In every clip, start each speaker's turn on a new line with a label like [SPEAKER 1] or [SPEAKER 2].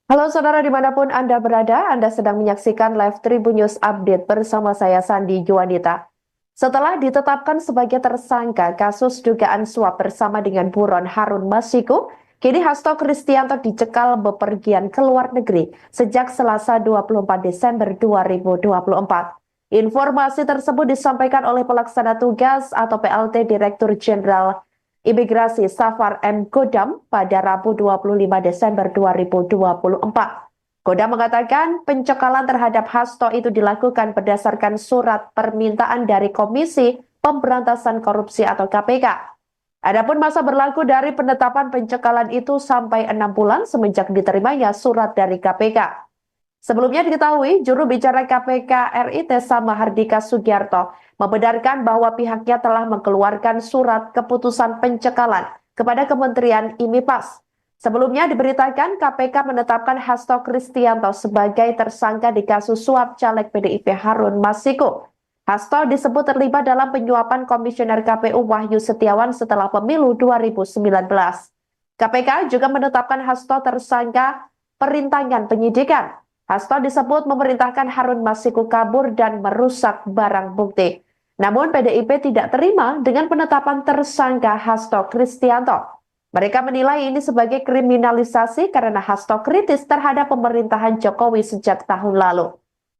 [SPEAKER 1] Halo saudara dimanapun Anda berada, Anda sedang menyaksikan live Tribun News Update bersama saya Sandi Juanita. Setelah ditetapkan sebagai tersangka kasus dugaan suap bersama dengan buron Harun Masiku, kini Hasto Kristianto dicekal bepergian ke luar negeri sejak Selasa 24 Desember 2024. Informasi tersebut disampaikan oleh pelaksana tugas atau PLT Direktur Jenderal Imigrasi Safar M. Godam pada Rabu 25 Desember 2024. Godam mengatakan pencekalan terhadap Hasto itu dilakukan berdasarkan surat permintaan dari Komisi Pemberantasan Korupsi atau KPK. Adapun masa berlaku dari penetapan pencekalan itu sampai 6 bulan semenjak diterimanya surat dari KPK. Sebelumnya diketahui, juru bicara KPK RI Tessa Mahardika Sugiarto membenarkan bahwa pihaknya telah mengeluarkan surat keputusan pencekalan kepada Kementerian IMIPAS. Sebelumnya diberitakan KPK menetapkan Hasto Kristianto sebagai tersangka di kasus suap caleg PDIP Harun Masiku. Hasto disebut terlibat dalam penyuapan Komisioner KPU Wahyu Setiawan setelah pemilu 2019. KPK juga menetapkan Hasto tersangka perintangan penyidikan. Hasto disebut memerintahkan Harun Masiku kabur dan merusak barang bukti. Namun PDIP tidak terima dengan penetapan tersangka Hasto Kristianto. Mereka menilai ini sebagai kriminalisasi karena Hasto kritis terhadap pemerintahan Jokowi sejak tahun lalu.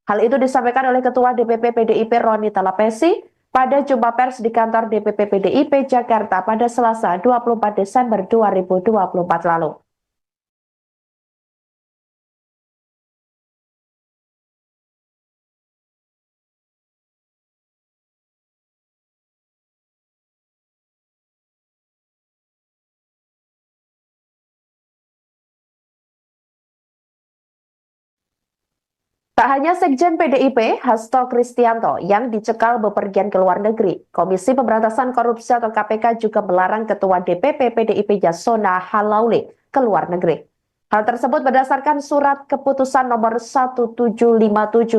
[SPEAKER 1] Hal itu disampaikan oleh Ketua DPP PDIP Roni Talapesi pada jumpa pers di kantor DPP PDIP Jakarta pada Selasa 24 Desember 2024 lalu. Tak hanya Sekjen PDIP, Hasto Kristianto yang dicekal bepergian ke luar negeri, Komisi Pemberantasan Korupsi atau KPK juga melarang Ketua DPP PDIP Yasona Halauli ke luar negeri. Hal tersebut berdasarkan surat keputusan nomor 1757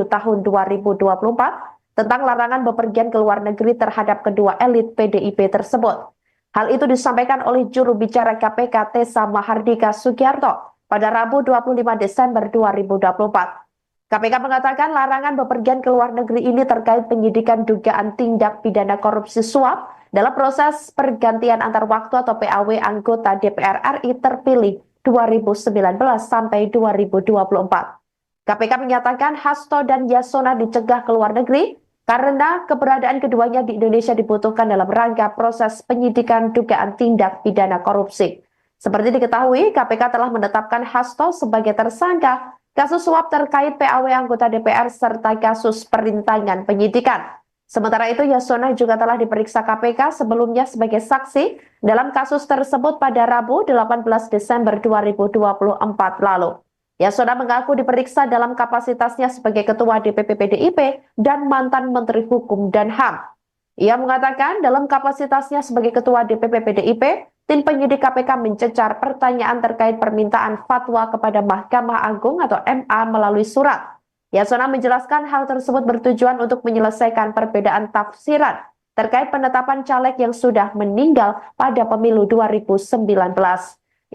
[SPEAKER 1] tahun 2024 tentang larangan bepergian ke luar negeri terhadap kedua elit PDIP tersebut. Hal itu disampaikan oleh juru bicara KPK Tessa Mahardika Sugiarto pada Rabu 25 Desember 2024. KPK mengatakan larangan bepergian ke luar negeri ini terkait penyidikan dugaan tindak pidana korupsi suap dalam proses pergantian antar waktu atau PAW anggota DPR RI terpilih 2019 sampai 2024. KPK menyatakan Hasto dan Yasona dicegah ke luar negeri karena keberadaan keduanya di Indonesia dibutuhkan dalam rangka proses penyidikan dugaan tindak pidana korupsi. Seperti diketahui, KPK telah menetapkan Hasto sebagai tersangka kasus suap terkait PAW anggota DPR serta kasus perintangan penyidikan. Sementara itu, Yasona juga telah diperiksa KPK sebelumnya sebagai saksi dalam kasus tersebut pada Rabu 18 Desember 2024 lalu. Yasona mengaku diperiksa dalam kapasitasnya sebagai Ketua DPP PDIP dan mantan Menteri Hukum dan HAM. Ia mengatakan dalam kapasitasnya sebagai Ketua DPP PDIP, tim penyidik KPK mencecar pertanyaan terkait permintaan fatwa kepada Mahkamah Agung atau MA melalui surat. Yasona menjelaskan hal tersebut bertujuan untuk menyelesaikan perbedaan tafsiran terkait penetapan caleg yang sudah meninggal pada pemilu 2019.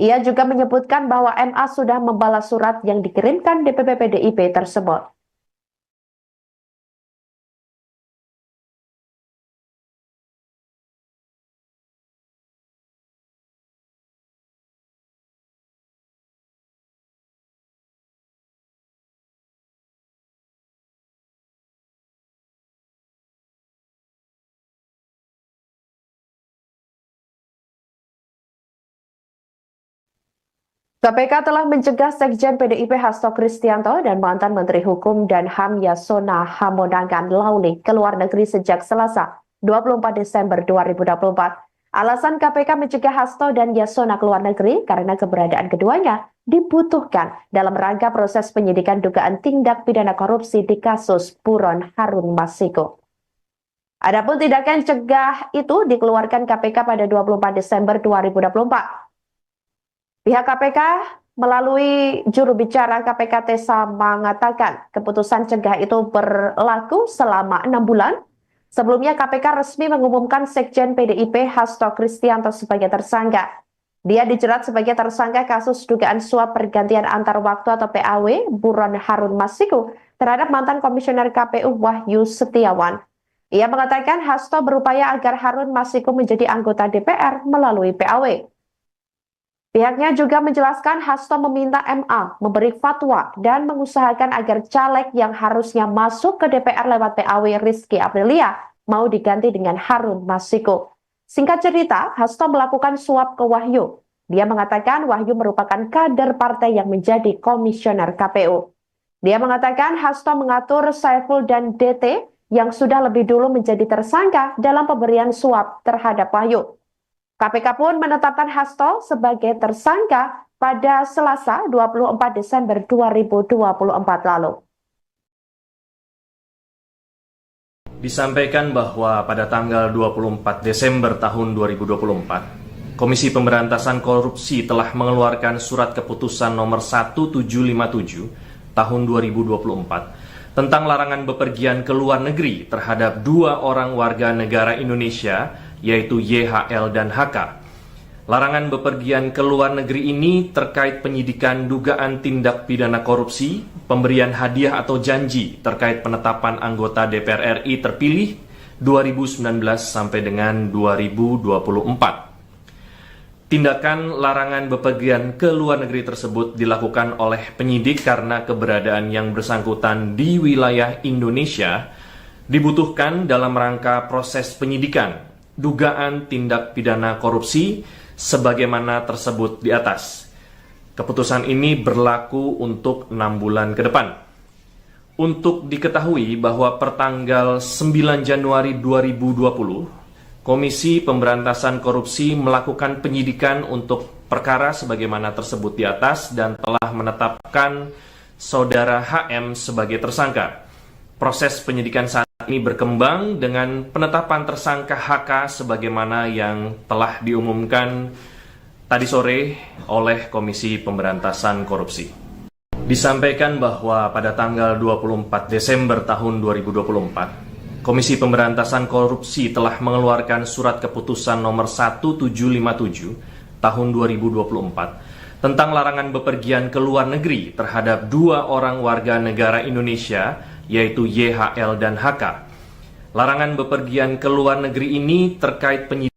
[SPEAKER 1] Ia juga menyebutkan bahwa MA sudah membalas surat yang dikirimkan DPP PDIP tersebut. KPK telah mencegah Sekjen PDIP Hasto Kristianto dan mantan Menteri Hukum dan HAM Yasona Hamonangan Lauli ke luar negeri sejak Selasa 24 Desember 2024. Alasan KPK mencegah Hasto dan Yasona ke luar negeri karena keberadaan keduanya dibutuhkan dalam rangka proses penyidikan dugaan tindak pidana korupsi di kasus buron Harun Masiku. Adapun tindakan cegah itu dikeluarkan KPK pada 24 Desember 2024. Pihak KPK melalui juru bicara KPK Tessa mengatakan keputusan cegah itu berlaku selama 6 bulan. Sebelumnya KPK resmi mengumumkan Sekjen PDIP Hasto Kristianto sebagai tersangka. Dia dijerat sebagai tersangka kasus dugaan suap pergantian antar waktu atau PAW buron Harun Masiku terhadap mantan Komisioner KPU Wahyu Setiawan. Ia mengatakan Hasto berupaya agar Harun Masiku menjadi anggota DPR melalui PAW. Pihaknya juga menjelaskan Hasto meminta MA memberi fatwa dan mengusahakan agar caleg yang harusnya masuk ke DPR lewat PAW Rizky Aprilia mau diganti dengan Harun Masiku. Singkat cerita, Hasto melakukan suap ke Wahyu. Dia mengatakan Wahyu merupakan kader partai yang menjadi komisioner KPU. Dia mengatakan Hasto mengatur Saiful dan DT yang sudah lebih dulu menjadi tersangka dalam pemberian suap terhadap Wahyu. KPK pun menetapkan Hasto sebagai tersangka pada Selasa 24 Desember 2024 lalu.
[SPEAKER 2] Disampaikan bahwa pada tanggal 24 Desember tahun 2024, Komisi Pemberantasan Korupsi telah mengeluarkan surat keputusan nomor 1757 tahun 2024 tentang larangan bepergian ke luar negeri terhadap 2 orang warga negara Indonesia, yaitu YHL dan HK. Larangan bepergian ke luar negeri ini terkait penyidikan dugaan tindak pidana korupsi, pemberian hadiah atau janji terkait penetapan anggota DPR RI terpilih 2019 sampai dengan 2024. Tindakan larangan bepergian ke luar negeri tersebut dilakukan oleh penyidik karena keberadaan yang bersangkutan di wilayah Indonesia dibutuhkan dalam rangka proses penyidikan dugaan tindak pidana korupsi sebagaimana tersebut di atas. Keputusan ini berlaku untuk 6 bulan ke depan. Untuk diketahui bahwa pertanggal 9 Januari 2020, Komisi Pemberantasan Korupsi melakukan penyidikan untuk perkara sebagaimana tersebut di atas dan telah menetapkan Saudara HM sebagai tersangka. Proses penyidikan saat ini berkembang dengan penetapan tersangka HK sebagaimana yang telah diumumkan tadi sore oleh Komisi Pemberantasan Korupsi. Disampaikan bahwa pada tanggal 24 Desember tahun 2024, Komisi Pemberantasan Korupsi telah mengeluarkan surat keputusan nomor 1757 tahun 2024 tentang larangan bepergian ke luar negeri terhadap 2 orang warga negara Indonesia, yaitu YHL dan HK. Larangan bepergian ke luar negeri ini terkait penyidikan.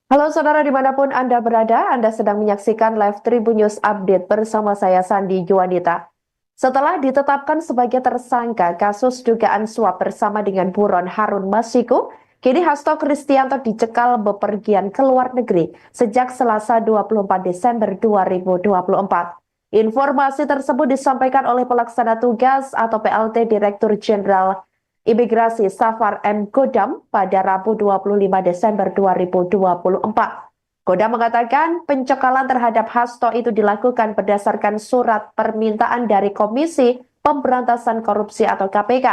[SPEAKER 1] Halo saudara dimanapun Anda berada, Anda sedang menyaksikan live Tribun News Update bersama saya Sandi Juanita. Setelah ditetapkan sebagai tersangka kasus dugaan suap bersama dengan buron Harun Masiku, kini Hasto Kristianto dicekal bepergian ke luar negeri sejak Selasa 24 Desember 2024. Informasi tersebut disampaikan oleh pelaksana tugas atau PLT Direktur Jenderal Imigrasi Safar M. Godam pada Rabu 25 Desember 2024. Godam mengatakan pencekalan terhadap Hasto itu dilakukan berdasarkan surat permintaan dari Komisi Pemberantasan Korupsi atau KPK.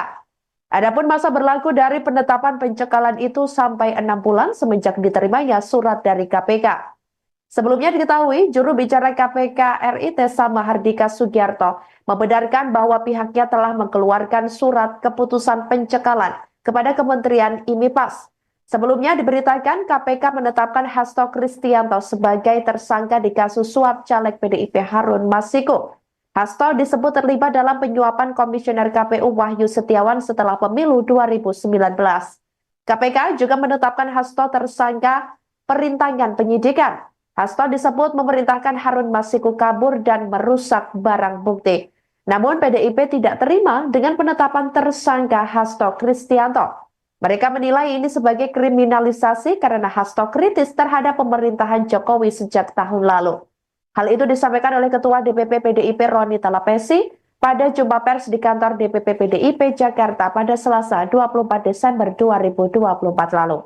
[SPEAKER 1] Adapun masa berlaku dari penetapan pencekalan itu sampai 6 bulan semenjak diterimanya surat dari KPK. Sebelumnya diketahui, juru bicara KPK RI Tessa Mahardika Sugiarto membenarkan bahwa pihaknya telah mengeluarkan surat keputusan pencekalan kepada Kementerian IMIPAS. Sebelumnya diberitakan KPK menetapkan Hasto Kristianto sebagai tersangka di kasus suap caleg PDIP Harun Masiku. Hasto disebut terlibat dalam penyuapan Komisioner KPU Wahyu Setiawan setelah pemilu 2019. KPK juga menetapkan Hasto tersangka perintangan penyidikan. Hasto disebut memerintahkan Harun Masiku kabur dan merusak barang bukti. Namun PDIP tidak terima dengan penetapan tersangka Hasto Kristianto. Mereka menilai ini sebagai kriminalisasi karena Hasto kritis terhadap pemerintahan Jokowi sejak tahun lalu. Hal itu disampaikan oleh Ketua DPP PDIP Roni Talapesi pada jumpa pers di kantor DPP PDIP Jakarta pada Selasa 24 Desember 2024 lalu.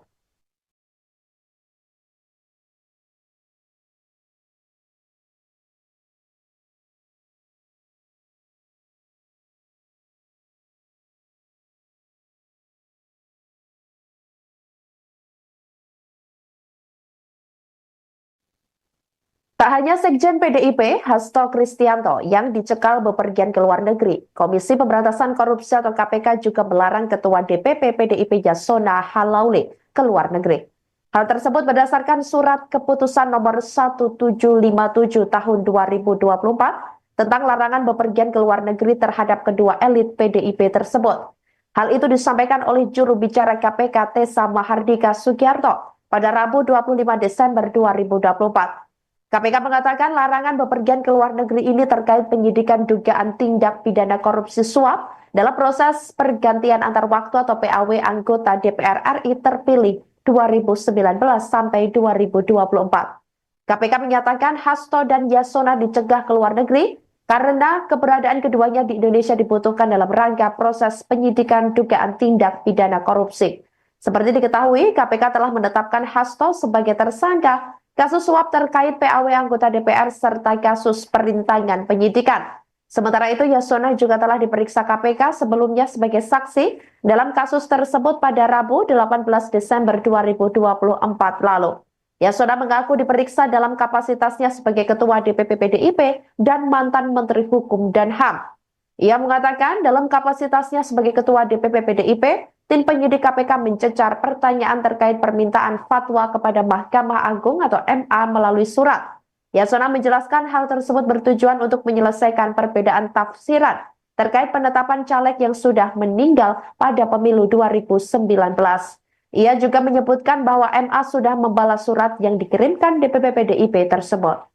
[SPEAKER 1] Tak hanya Sekjen PDIP, Hasto Kristianto yang dicekal bepergian ke luar negeri, Komisi Pemberantasan Korupsi atau KPK juga melarang Ketua DPP PDIP Yasona Halauli ke luar negeri. Hal tersebut berdasarkan surat keputusan nomor 1757 tahun 2024 tentang larangan bepergian ke luar negeri terhadap kedua elit PDIP tersebut. Hal itu disampaikan oleh juru bicara KPK Tessa Mahardika Sugiarto pada Rabu 25 Desember 2024. KPK mengatakan larangan bepergian ke luar negeri ini terkait penyidikan dugaan tindak pidana korupsi suap dalam proses pergantian antar waktu atau PAW anggota DPR RI terpilih 2019 sampai 2024. KPK menyatakan Hasto dan Yasona dicegah ke luar negeri karena keberadaan keduanya di Indonesia dibutuhkan dalam rangka proses penyidikan dugaan tindak pidana korupsi. Seperti diketahui, KPK telah menetapkan Hasto sebagai tersangka kasus suap terkait PAW anggota DPR serta kasus perintangan penyidikan. Sementara itu, Yasona juga telah diperiksa KPK sebelumnya sebagai saksi dalam kasus tersebut pada Rabu 18 Desember 2024 lalu. Yasona mengaku diperiksa dalam kapasitasnya sebagai Ketua DPP PDIP dan mantan Menteri Hukum dan HAM. Ia mengatakan dalam kapasitasnya sebagai Ketua DPP PDIP, tim penyidik KPK mencecar pertanyaan terkait permintaan fatwa kepada Mahkamah Agung atau MA melalui surat. Yasona menjelaskan hal tersebut bertujuan untuk menyelesaikan perbedaan tafsiran terkait penetapan caleg yang sudah meninggal pada pemilu 2019. Ia juga menyebutkan bahwa MA sudah membalas surat yang dikirimkan DPP PDIP tersebut.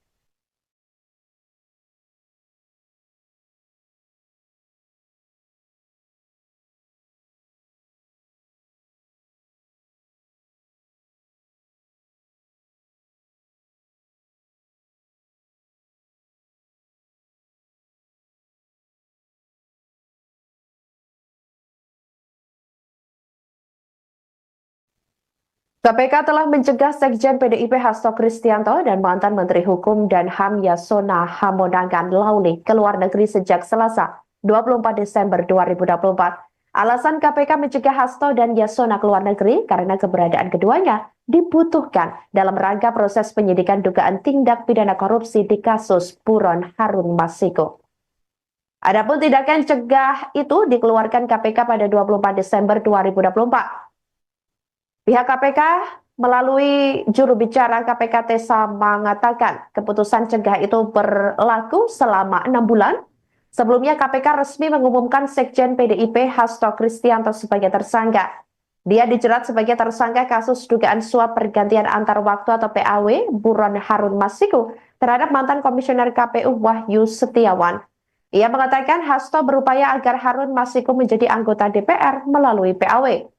[SPEAKER 1] KPK telah mencegah Sekjen PDIP Hasto Kristianto dan mantan Menteri Hukum dan HAM Yasona Hamonangan Lauli ke luar negeri sejak Selasa 24 Desember 2024. Alasan KPK mencegah Hasto dan Yasona ke luar negeri karena keberadaan keduanya dibutuhkan dalam rangka proses penyidikan dugaan tindak pidana korupsi di kasus Buron Harun Masiku. Adapun tindakan cegah itu dikeluarkan KPK pada 24 Desember 2024. Pihak KPK melalui juru bicara KPK Tessa mengatakan keputusan cegah itu berlaku selama 6 bulan. Sebelumnya KPK resmi mengumumkan Sekjen PDIP Hasto Kristianto sebagai tersangka. Dia dijerat sebagai tersangka kasus dugaan suap pergantian antar waktu atau PAW Buron Harun Masiku terhadap mantan Komisioner KPU Wahyu Setiawan. Ia mengatakan Hasto berupaya agar Harun Masiku menjadi anggota DPR melalui PAW.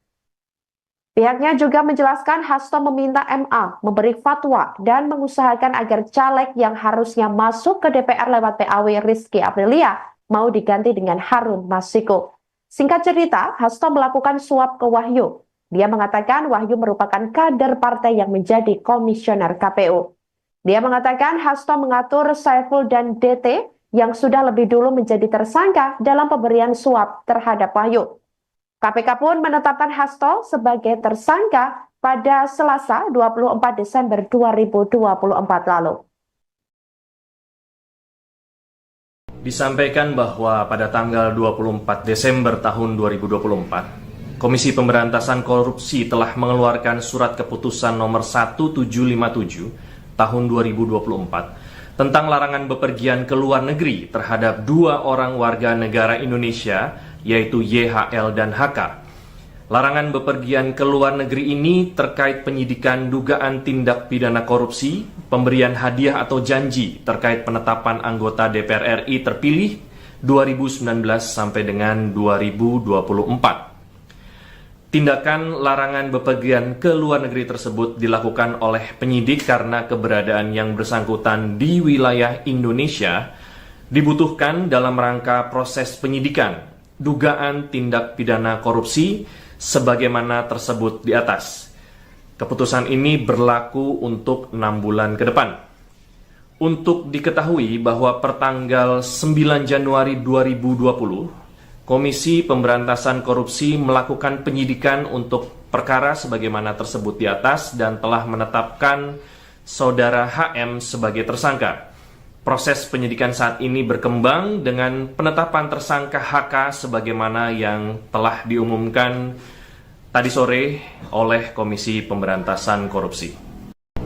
[SPEAKER 1] Pihaknya juga menjelaskan Hasto meminta MA memberi fatwa dan mengusahakan agar caleg yang harusnya masuk ke DPR lewat PAW Rizky Aprilia mau diganti dengan Harun Masiku. Singkat cerita, Hasto melakukan suap ke Wahyu. Dia mengatakan Wahyu merupakan kader partai yang menjadi komisioner KPU. Dia mengatakan Hasto mengatur Saiful dan DT yang sudah lebih dulu menjadi tersangka dalam pemberian suap terhadap Wahyu. KPK pun menetapkan Hasto sebagai tersangka pada Selasa 24 Desember 2024 lalu.
[SPEAKER 2] Disampaikan bahwa pada tanggal 24 Desember tahun 2024, Komisi Pemberantasan Korupsi telah mengeluarkan surat keputusan nomor 1757 tahun 2024 tentang larangan bepergian ke luar negeri terhadap 2 orang warga negara Indonesia, yaitu YHL dan HK. Larangan bepergian ke luar negeri ini terkait penyidikan dugaan tindak pidana korupsi, pemberian hadiah atau janji terkait penetapan anggota DPR RI terpilih 2019 sampai dengan 2024. Tindakan larangan bepergian ke luar negeri tersebut dilakukan oleh penyidik karena keberadaan yang bersangkutan di wilayah Indonesia dibutuhkan dalam rangka proses penyidikan dugaan tindak pidana korupsi sebagaimana tersebut di atas. Keputusan ini berlaku untuk 6 bulan ke depan. Untuk diketahui bahwa pertanggal 9 Januari 2020, Komisi Pemberantasan Korupsi melakukan penyidikan untuk perkara sebagaimana tersebut di atas dan telah menetapkan Saudara HM sebagai tersangka. Proses penyidikan saat ini berkembang dengan penetapan tersangka HK sebagaimana yang telah diumumkan tadi sore oleh Komisi Pemberantasan Korupsi.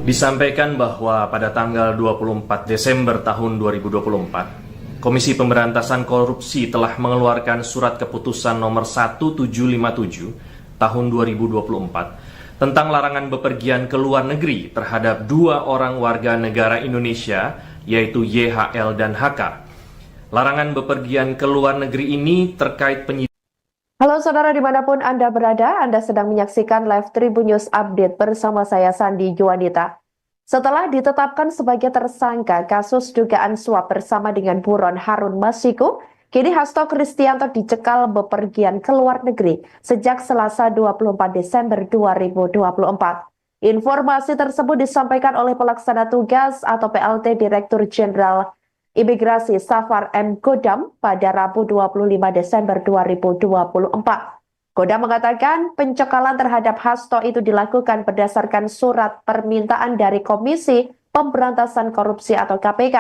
[SPEAKER 2] Disampaikan bahwa pada tanggal 24 Desember tahun 2024, Komisi Pemberantasan Korupsi telah mengeluarkan surat keputusan nomor 1757 tahun 2024 tentang larangan bepergian ke luar negeri terhadap 2 orang warga negara Indonesia, yaitu YHL dan HK. Larangan bepergian ke luar negeri ini terkait penyidikan.
[SPEAKER 1] Halo saudara dimanapun Anda berada, Anda sedang menyaksikan live Tribun News Update bersama saya Sandi Juanita. Setelah ditetapkan sebagai tersangka kasus dugaan suap bersama dengan buron Harun Masiku, kini Hasto Kristianto dicekal bepergian ke luar negeri sejak Selasa 24 Desember 2024. Informasi tersebut disampaikan oleh Pelaksana Tugas atau PLT Direktur Jenderal Imigrasi Safar M. Godam pada Rabu 25 Desember 2024. Godam mengatakan pencekalan terhadap Hasto itu dilakukan berdasarkan surat permintaan dari Komisi Pemberantasan Korupsi atau KPK.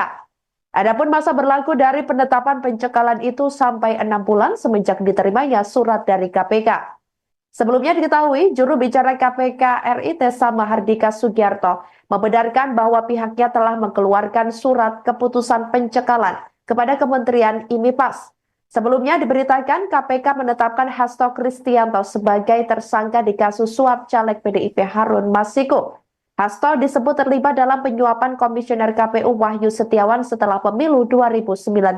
[SPEAKER 1] Adapun masa berlaku dari penetapan pencekalan itu sampai 6 bulan semenjak diterimanya surat dari KPK. Sebelumnya diketahui, juru bicara KPK RI Tessa Mahardika Sugiarto membenarkan bahwa pihaknya telah mengeluarkan surat keputusan pencekalan kepada Kementerian IMIPAS. Sebelumnya diberitakan KPK menetapkan Hasto Kristianto sebagai tersangka di kasus suap caleg PDIP Harun Masiku. Hasto disebut terlibat dalam penyuapan Komisioner KPU Wahyu Setiawan setelah pemilu 2019.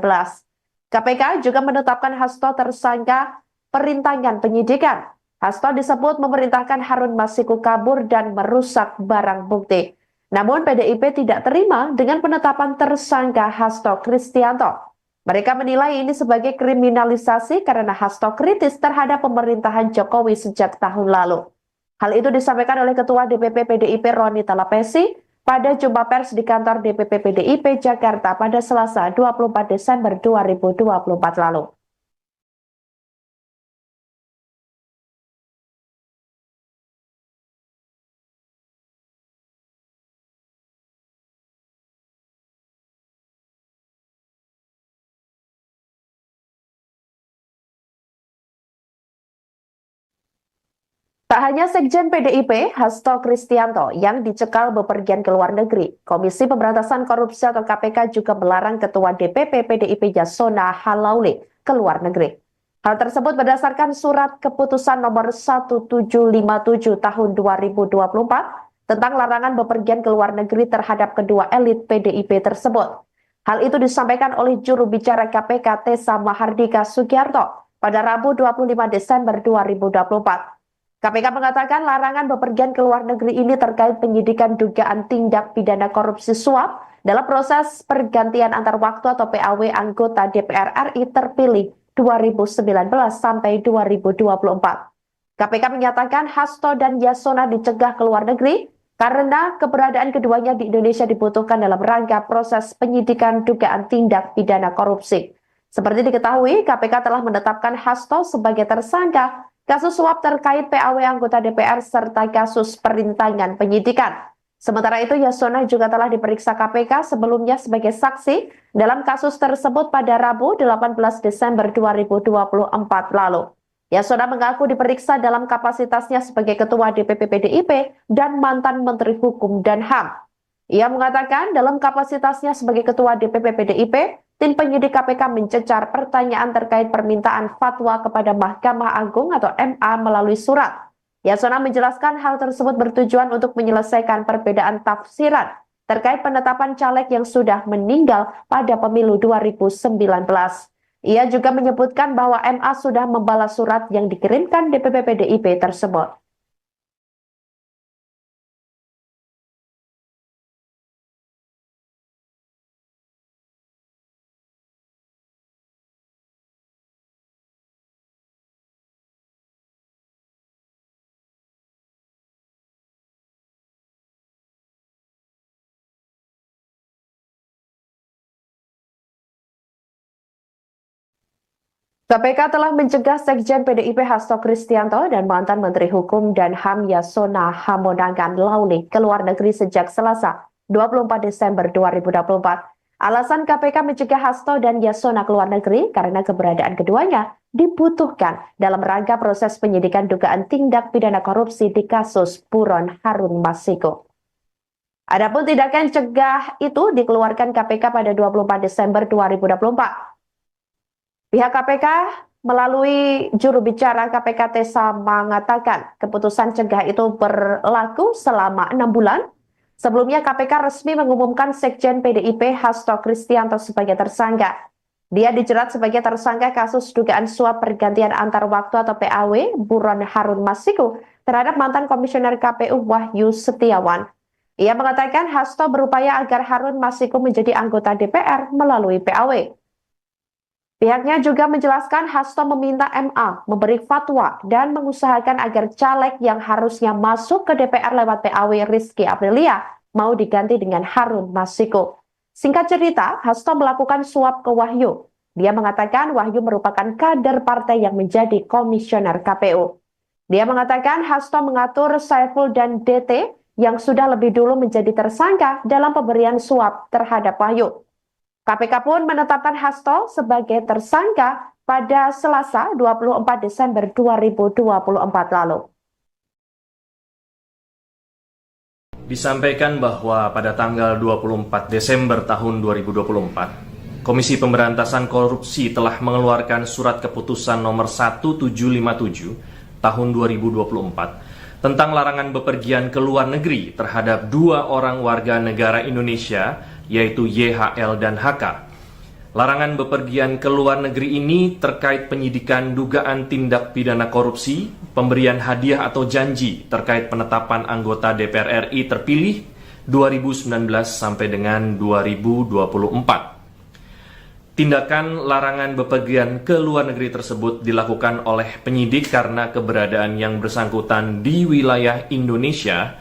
[SPEAKER 1] KPK juga menetapkan Hasto tersangka perintangan penyidikan. Hasto disebut memerintahkan Harun Masiku kabur dan merusak barang bukti. Namun PDIP tidak terima dengan penetapan tersangka Hasto Kristianto. Mereka menilai ini sebagai kriminalisasi karena Hasto kritis terhadap pemerintahan Jokowi sejak tahun lalu. Hal itu disampaikan oleh Ketua DPP PDIP Roni Talapesi pada jumpa pers di kantor DPP PDIP Jakarta pada Selasa 24 Desember 2024 lalu. Tak hanya Sekjen PDIP, Hasto Kristianto yang dicekal bepergian ke luar negeri, Komisi Pemberantasan Korupsi atau KPK juga melarang Ketua DPP PDIP Yasona Halauli ke luar negeri. Hal tersebut berdasarkan surat keputusan nomor 1757 tahun 2024 tentang larangan bepergian ke luar negeri terhadap kedua elit PDIP tersebut. Hal itu disampaikan oleh juru bicara KPK Tessa Mahardika Sugiarto pada Rabu 25 Desember 2024. KPK mengatakan larangan bepergian ke luar negeri ini terkait penyidikan dugaan tindak pidana korupsi suap dalam proses pergantian antar waktu atau PAW anggota DPR RI terpilih 2019 sampai 2024. KPK menyatakan Hasto dan Yasona dicegah ke luar negeri karena keberadaan keduanya di Indonesia dibutuhkan dalam rangka proses penyidikan dugaan tindak pidana korupsi. Seperti diketahui, KPK telah menetapkan Hasto sebagai tersangka kasus suap terkait PAW anggota DPR serta kasus perintangan penyidikan. Sementara itu, Yasona juga telah diperiksa KPK sebelumnya sebagai saksi dalam kasus tersebut pada Rabu 18 Desember 2024 lalu. Yasona mengaku diperiksa dalam kapasitasnya sebagai Ketua DPP PDIP dan mantan Menteri Hukum dan HAM. Ia mengatakan dalam kapasitasnya sebagai Ketua DPP PDIP, tim penyidik KPK mencecar pertanyaan terkait permintaan fatwa kepada Mahkamah Agung atau MA melalui surat. Yasona menjelaskan hal tersebut bertujuan untuk menyelesaikan perbedaan tafsiran terkait penetapan caleg yang sudah meninggal pada pemilu 2019. Ia juga menyebutkan bahwa MA sudah membalas surat yang dikirimkan DPP PDIP tersebut. KPK telah mencegah Sekjen PDIP Hasto Kristianto dan mantan Menteri Hukum dan HAM Yasona Hamonangan Lauli ke luar negeri sejak Selasa 24 Desember 2024. Alasan KPK mencegah Hasto dan Yasona ke luar negeri karena keberadaan keduanya dibutuhkan dalam rangka proses penyidikan dugaan tindak pidana korupsi di kasus Buron Harun Masiku. Adapun tindakan cegah itu dikeluarkan KPK pada 24 Desember 2024. Pihak KPK melalui juru bicara KPK Tessa mengatakan keputusan cegah itu berlaku selama 6 bulan. Sebelumnya KPK resmi mengumumkan Sekjen PDIP Hasto Kristianto sebagai tersangka. Dia dijerat sebagai tersangka kasus dugaan suap pergantian antar waktu atau PAW Buron Harun Masiku terhadap mantan Komisioner KPU Wahyu Setiawan. Ia mengatakan Hasto berupaya agar Harun Masiku menjadi anggota DPR melalui PAW. Pihaknya juga menjelaskan Hasto meminta MA memberi fatwa dan mengusahakan agar caleg yang harusnya masuk ke DPR lewat PAW Rizky Aprilia mau diganti dengan Harun Masiku. Singkat cerita, Hasto melakukan suap ke Wahyu. Dia mengatakan Wahyu merupakan kader partai yang menjadi komisioner KPU. Dia mengatakan Hasto mengatur Saiful dan DT yang sudah lebih dulu menjadi tersangka dalam pemberian suap terhadap Wahyu. KPK pun menetapkan Hasto sebagai tersangka pada Selasa 24 Desember 2024 lalu.
[SPEAKER 2] Disampaikan bahwa pada tanggal 24 Desember tahun 2024, Komisi Pemberantasan Korupsi telah mengeluarkan surat keputusan nomor 1757 tahun 2024 tentang larangan bepergian ke luar negeri terhadap 2 orang warga negara Indonesia, yaitu YHL dan HK. Larangan bepergian ke luar negeri ini terkait penyidikan dugaan tindak pidana korupsi, pemberian hadiah atau janji terkait penetapan anggota DPR RI terpilih 2019 sampai dengan 2024. Tindakan larangan bepergian ke luar negeri tersebut dilakukan oleh penyidik karena keberadaan yang bersangkutan di wilayah Indonesia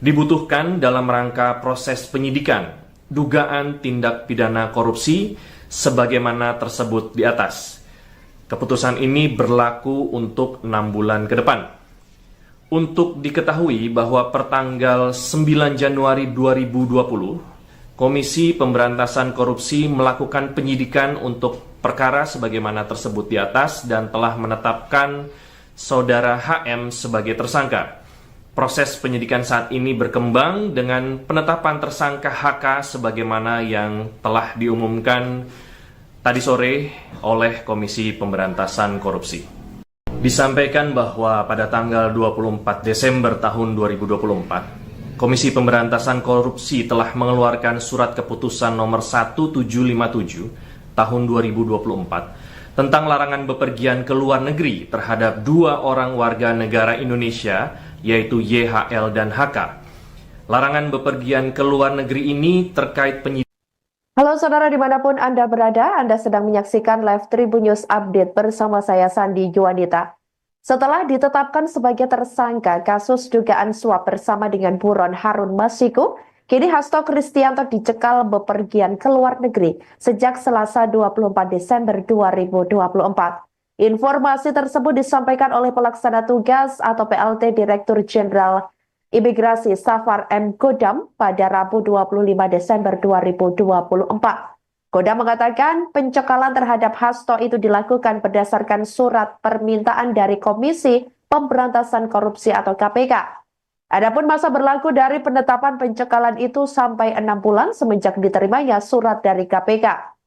[SPEAKER 2] dibutuhkan dalam rangka proses penyidikan dugaan tindak pidana korupsi sebagaimana tersebut di atas. Keputusan ini berlaku untuk 6 bulan ke depan. Untuk diketahui bahwa pertanggal 9 Januari 2020, Komisi Pemberantasan Korupsi melakukan penyidikan untuk perkara sebagaimana tersebut di atas dan telah menetapkan Saudara HM sebagai tersangka. Proses penyidikan saat ini berkembang dengan penetapan tersangka HK sebagaimana yang telah diumumkan tadi sore oleh Komisi Pemberantasan Korupsi. Disampaikan bahwa pada tanggal 24 Desember tahun 2024, Komisi Pemberantasan Korupsi telah mengeluarkan surat keputusan nomor 1757 tahun 2024 tentang larangan bepergian ke luar negeri terhadap 2 orang warga negara Indonesia, yaitu YHL dan HK. Larangan bepergian ke luar negeri ini terkait penyidikan.
[SPEAKER 1] Halo saudara dimanapun Anda berada, Anda sedang menyaksikan live Tribun News Update bersama saya Sandi Juwanita. Setelah ditetapkan sebagai tersangka kasus dugaan suap bersama dengan Buron Harun Masiku, kini Hasto Kristianto dicekal bepergian ke luar negeri sejak Selasa 24 Desember 2024. Informasi tersebut disampaikan oleh Pelaksana Tugas atau PLT Direktur Jenderal Imigrasi Safar M. Godam pada Rabu 25 Desember 2024. Godam mengatakan pencekalan terhadap Hasto itu dilakukan berdasarkan surat permintaan dari Komisi Pemberantasan Korupsi atau KPK. Adapun masa berlaku dari penetapan pencekalan itu sampai 6 bulan semenjak diterimanya surat dari KPK.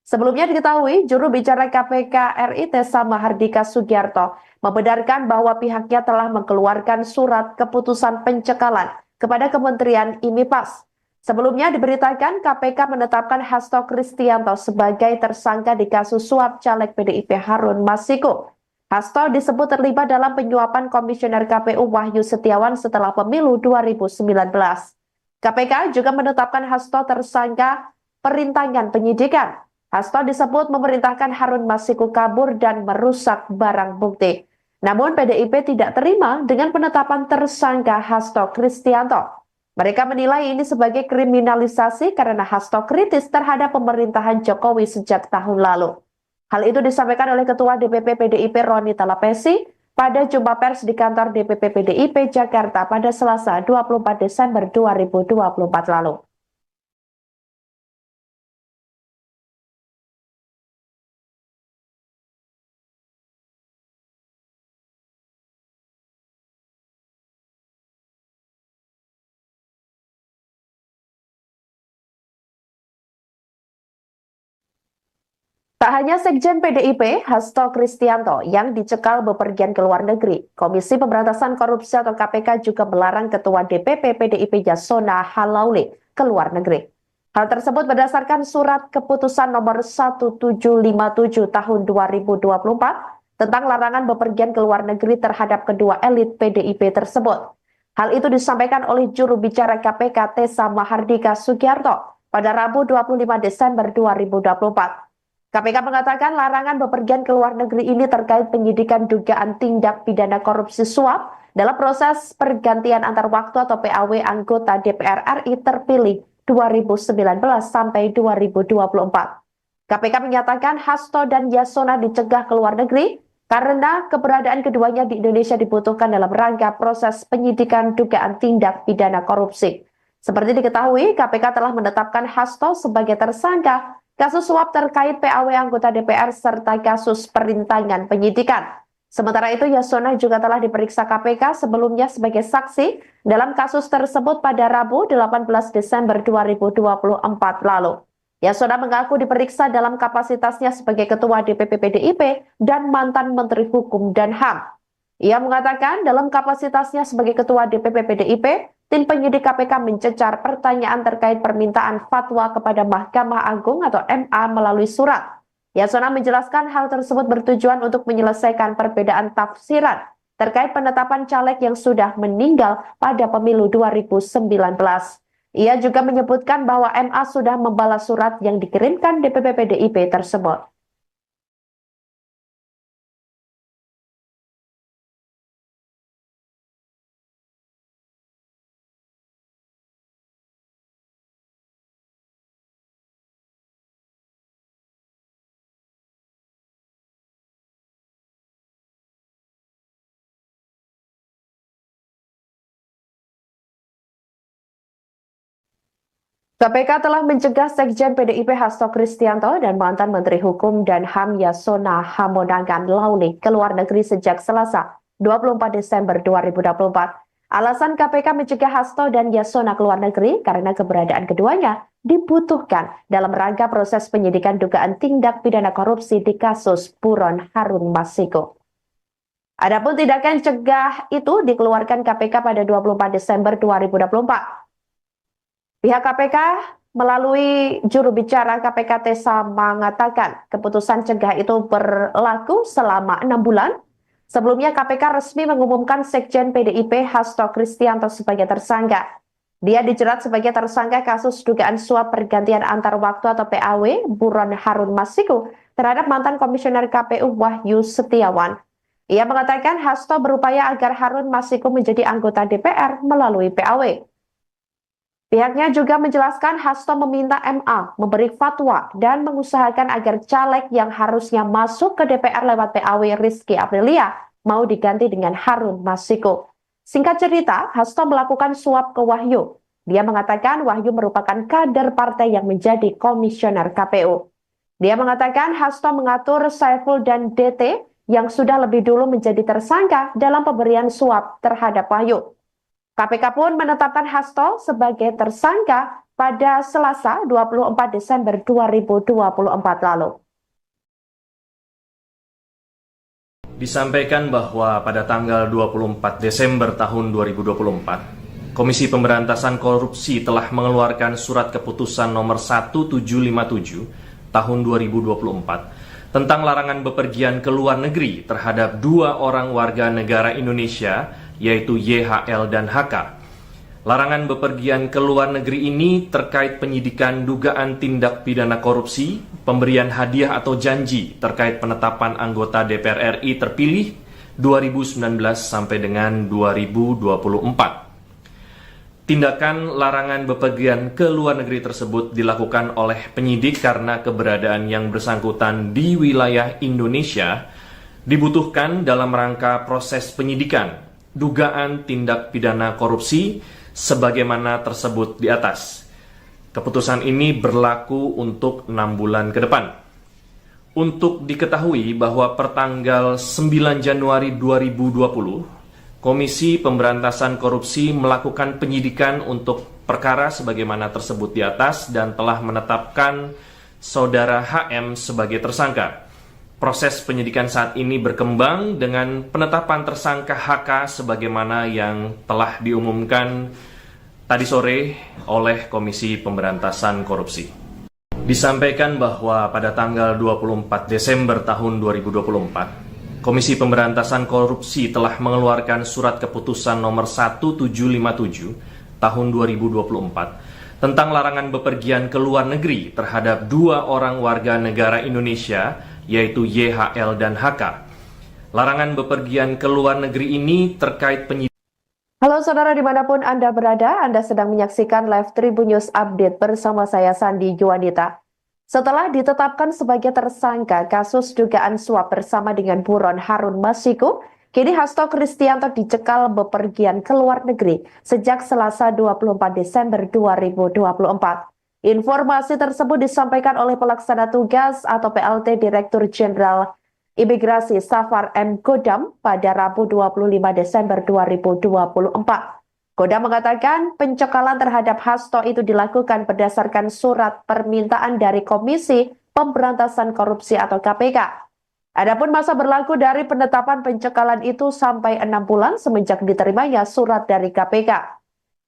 [SPEAKER 1] Sebelumnya diketahui, juru bicara KPK RI Tessa Mahardika Sugiarto membenarkan bahwa pihaknya telah mengeluarkan surat keputusan pencekalan kepada Kementerian IMIPAS. Sebelumnya diberitakan KPK menetapkan Hasto Kristianto sebagai tersangka di kasus suap caleg PDIP Harun Masiku. Hasto disebut terlibat dalam penyuapan Komisioner KPU Wahyu Setiawan setelah pemilu 2019. KPK juga menetapkan Hasto tersangka perintangan penyidikan. Hasto disebut memerintahkan Harun Masiku kabur dan merusak barang bukti. Namun PDIP tidak terima dengan penetapan tersangka Hasto Kristianto. Mereka menilai ini sebagai kriminalisasi karena Hasto kritis terhadap pemerintahan Jokowi sejak tahun lalu. Hal itu disampaikan oleh Ketua DPP PDIP Roni Talapesi pada jumpa pers di kantor DPP PDIP Jakarta pada Selasa 24 Desember 2024 lalu. Tak hanya Sekjen PDIP, Hasto Kristianto, yang dicekal bepergian ke luar negeri, Komisi Pemberantasan Korupsi atau KPK juga melarang Ketua DPP PDIP Yasona Halauli ke luar negeri. Hal tersebut berdasarkan surat keputusan nomor 1757 tahun 2024 tentang larangan bepergian ke luar negeri terhadap kedua elit PDIP tersebut. Hal itu disampaikan oleh juru bicara KPK Tessa Mahardika Sugiarto pada Rabu 25 Desember 2024. KPK mengatakan larangan bepergian ke luar negeri ini terkait penyidikan dugaan tindak pidana korupsi suap dalam proses pergantian antar waktu atau PAW anggota DPR RI terpilih 2019 sampai 2024. KPK menyatakan Hasto dan Yasona dicegah ke luar negeri karena keberadaan keduanya di Indonesia dibutuhkan dalam rangka proses penyidikan dugaan tindak pidana korupsi. Seperti diketahui, KPK telah menetapkan Hasto sebagai tersangka kasus suap terkait PAW anggota DPR serta kasus perintangan penyidikan. Sementara itu, Yasona juga telah diperiksa KPK sebelumnya sebagai saksi dalam kasus tersebut pada Rabu 18 Desember 2024 lalu. Yasona mengaku diperiksa dalam kapasitasnya sebagai Ketua DPP PDIP dan mantan Menteri Hukum dan HAM. Ia mengatakan dalam kapasitasnya sebagai Ketua DPP PDIP, tim penyidik KPK mencecar pertanyaan terkait permintaan fatwa kepada Mahkamah Agung atau MA melalui surat. Yasona menjelaskan hal tersebut bertujuan untuk menyelesaikan perbedaan tafsiran terkait penetapan caleg yang sudah meninggal pada pemilu 2019. Ia juga menyebutkan bahwa MA sudah membalas surat yang dikirimkan DPP PDIP tersebut. KPK telah mencegah Sekjen PDIP Hasto Kristianto dan mantan Menteri Hukum dan HAM Yasona Hamonangan Lauli ke luar negeri sejak Selasa 24 Desember 2024. Alasan KPK mencegah Hasto dan Yasona ke luar negeri karena keberadaan keduanya dibutuhkan dalam rangka proses penyidikan dugaan tindak pidana korupsi di kasus Buron Harun Masiku. Adapun tindakan cegah itu dikeluarkan KPK pada 24 Desember 2024. Pihak KPK melalui juru bicara KPK Tessa mengatakan keputusan cegah itu berlaku selama 6 bulan. Sebelumnya KPK resmi mengumumkan Sekjen PDIP Hasto Kristianto sebagai tersangka. Dia dijerat sebagai tersangka kasus dugaan suap pergantian antar waktu atau PAW Buron Harun Masiku terhadap mantan Komisioner KPU Wahyu Setiawan. Ia mengatakan Hasto berupaya agar Harun Masiku menjadi anggota DPR melalui PAW. Pihaknya juga menjelaskan Hasto meminta MA memberi fatwa dan mengusahakan agar caleg yang harusnya masuk ke DPR lewat PAW Rizky Aprilia mau diganti dengan Harun Masiku. Singkat cerita, Hasto melakukan suap ke Wahyu. Dia mengatakan Wahyu merupakan kader partai yang menjadi komisioner KPU. Dia mengatakan Hasto mengatur Saiful dan DT yang sudah lebih dulu menjadi tersangka dalam pemberian suap terhadap Wahyu. KPK pun menetapkan Hasto sebagai tersangka pada Selasa 24 Desember 2024 lalu.
[SPEAKER 2] Disampaikan bahwa pada tanggal 24 Desember tahun 2024, Komisi Pemberantasan Korupsi telah mengeluarkan surat keputusan nomor 1757 tahun 2024 tentang larangan bepergian ke luar negeri terhadap 2 orang warga negara Indonesia, yaitu YHL dan HK. Larangan bepergian ke luar negeri ini terkait penyidikan dugaan tindak pidana korupsi, pemberian hadiah atau janji terkait penetapan anggota DPR RI terpilih 2019 sampai dengan 2024. Tindakan larangan bepergian ke luar negeri tersebut dilakukan oleh penyidik karena keberadaan yang bersangkutan di wilayah Indonesia dibutuhkan dalam rangka proses penyidikan dugaan tindak pidana korupsi sebagaimana tersebut di atas. Keputusan ini berlaku untuk 6 bulan ke depan. Untuk diketahui bahwa pertanggal 9 Januari 2020, Komisi Pemberantasan Korupsi melakukan penyidikan untuk perkara sebagaimana tersebut di atas dan telah menetapkan Saudara HM sebagai tersangka. Proses penyidikan saat ini berkembang dengan penetapan tersangka HK sebagaimana yang telah diumumkan tadi sore oleh Komisi Pemberantasan Korupsi. Disampaikan bahwa pada tanggal 24 Desember tahun 2024, Komisi Pemberantasan Korupsi telah mengeluarkan surat keputusan nomor 1757 tahun 2024 tentang larangan bepergian ke luar negeri terhadap 2 orang warga negara Indonesia, yaitu YHL dan HK. Larangan bepergian ke luar negeri ini terkait penyidikan.
[SPEAKER 1] Halo saudara dimanapun Anda berada, Anda sedang menyaksikan live Tribun News Update bersama saya Sandi Juwanita. Setelah ditetapkan sebagai tersangka kasus dugaan suap bersama dengan buron Harun Masiku, kini Hasto Kristianto dicekal bepergian ke luar negeri sejak Selasa 24 Desember 2024. Informasi tersebut disampaikan oleh pelaksana tugas atau PLT Direktur Jenderal Imigrasi Safar M. Godam pada Rabu 25 Desember 2024. Godam mengatakan pencekalan terhadap Hasto itu dilakukan berdasarkan surat permintaan dari Komisi Pemberantasan Korupsi atau KPK. Adapun masa berlaku dari penetapan pencekalan itu sampai 6 bulan semenjak diterimanya surat dari KPK.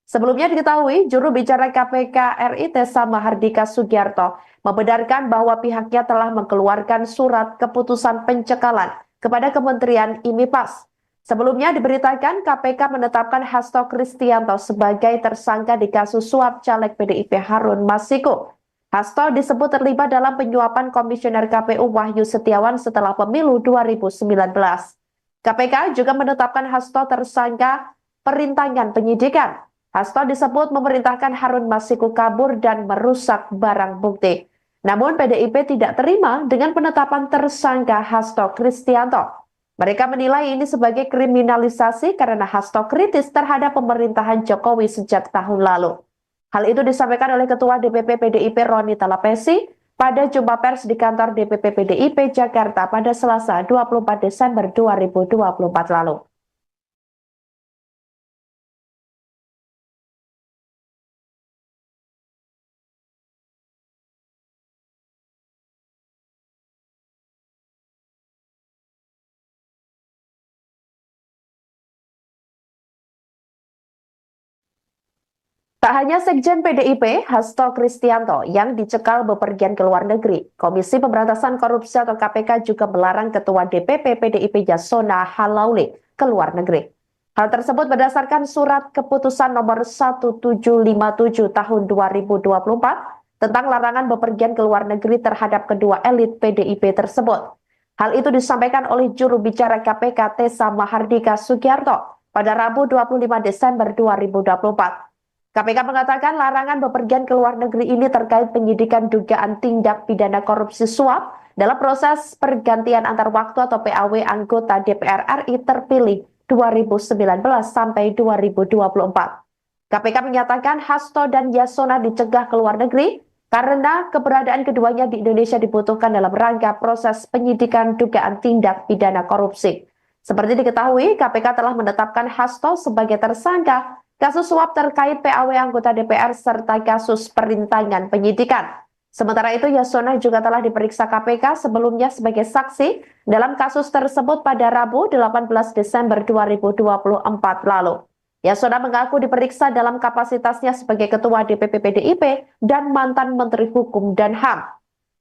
[SPEAKER 1] Sebelumnya diketahui, juru bicara KPK RI Tessa Mahardika Sugiarto membenarkan bahwa pihaknya telah mengeluarkan surat keputusan pencekalan kepada Kementerian IMIPAS. Sebelumnya diberitakan KPK menetapkan Hasto Kristianto sebagai tersangka di kasus suap caleg PDIP Harun Masiku. Hasto disebut terlibat dalam penyuapan Komisioner KPU Wahyu Setiawan setelah pemilu 2019. KPK juga menetapkan Hasto tersangka perintangan penyidikan. Hasto disebut memerintahkan Harun Masiku kabur dan merusak barang bukti. Namun PDIP tidak terima dengan penetapan tersangka Hasto Kristianto. Mereka menilai ini sebagai kriminalisasi karena Hasto kritis terhadap pemerintahan Jokowi sejak tahun lalu. Hal itu disampaikan oleh Ketua DPP PDIP Roni Talapesi pada jumpa pers di kantor DPP PDIP Jakarta pada Selasa 24 Desember 2024 lalu. Tak hanya Sekjen PDIP, Hasto Kristianto yang dicekal bepergian ke luar negeri, Komisi Pemberantasan Korupsi atau KPK juga melarang Ketua DPP PDIP Yasona Halauli ke luar negeri. Hal tersebut berdasarkan surat keputusan nomor 1757 tahun 2024 tentang larangan bepergian ke luar negeri terhadap kedua elit PDIP tersebut. Hal itu disampaikan oleh juru bicara KPK Tessa Mahardika Sugiarto pada Rabu 25 Desember 2024. KPK mengatakan larangan bepergian ke luar negeri ini terkait penyidikan dugaan tindak pidana korupsi suap dalam proses pergantian antar waktu atau PAW anggota DPR RI terpilih 2019 sampai 2024. KPK menyatakan Hasto dan Yasona dicegah ke luar negeri karena keberadaan keduanya di Indonesia dibutuhkan dalam rangka proses penyidikan dugaan tindak pidana korupsi. Seperti diketahui, KPK telah menetapkan Hasto sebagai tersangka kasus suap terkait PAW anggota DPR serta kasus perintangan penyidikan. Sementara itu, Yasona juga telah diperiksa KPK sebelumnya sebagai saksi dalam kasus tersebut pada Rabu 18 Desember 2024 lalu. Yasona mengaku diperiksa dalam kapasitasnya sebagai Ketua DPP PDIP dan mantan Menteri Hukum dan HAM.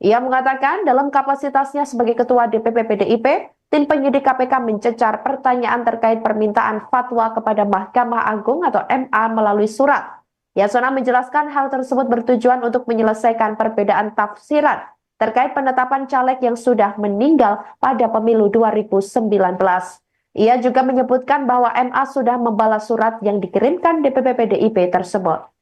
[SPEAKER 1] Ia mengatakan dalam kapasitasnya sebagai Ketua DPP PDIP, tim penyidik KPK mencecar pertanyaan terkait permintaan fatwa kepada Mahkamah Agung atau MA melalui surat. Yasona menjelaskan hal tersebut bertujuan untuk menyelesaikan perbedaan tafsiran terkait penetapan caleg yang sudah meninggal pada pemilu 2019. Ia juga menyebutkan bahwa MA sudah membalas surat yang dikirimkan DPP PDIP tersebut.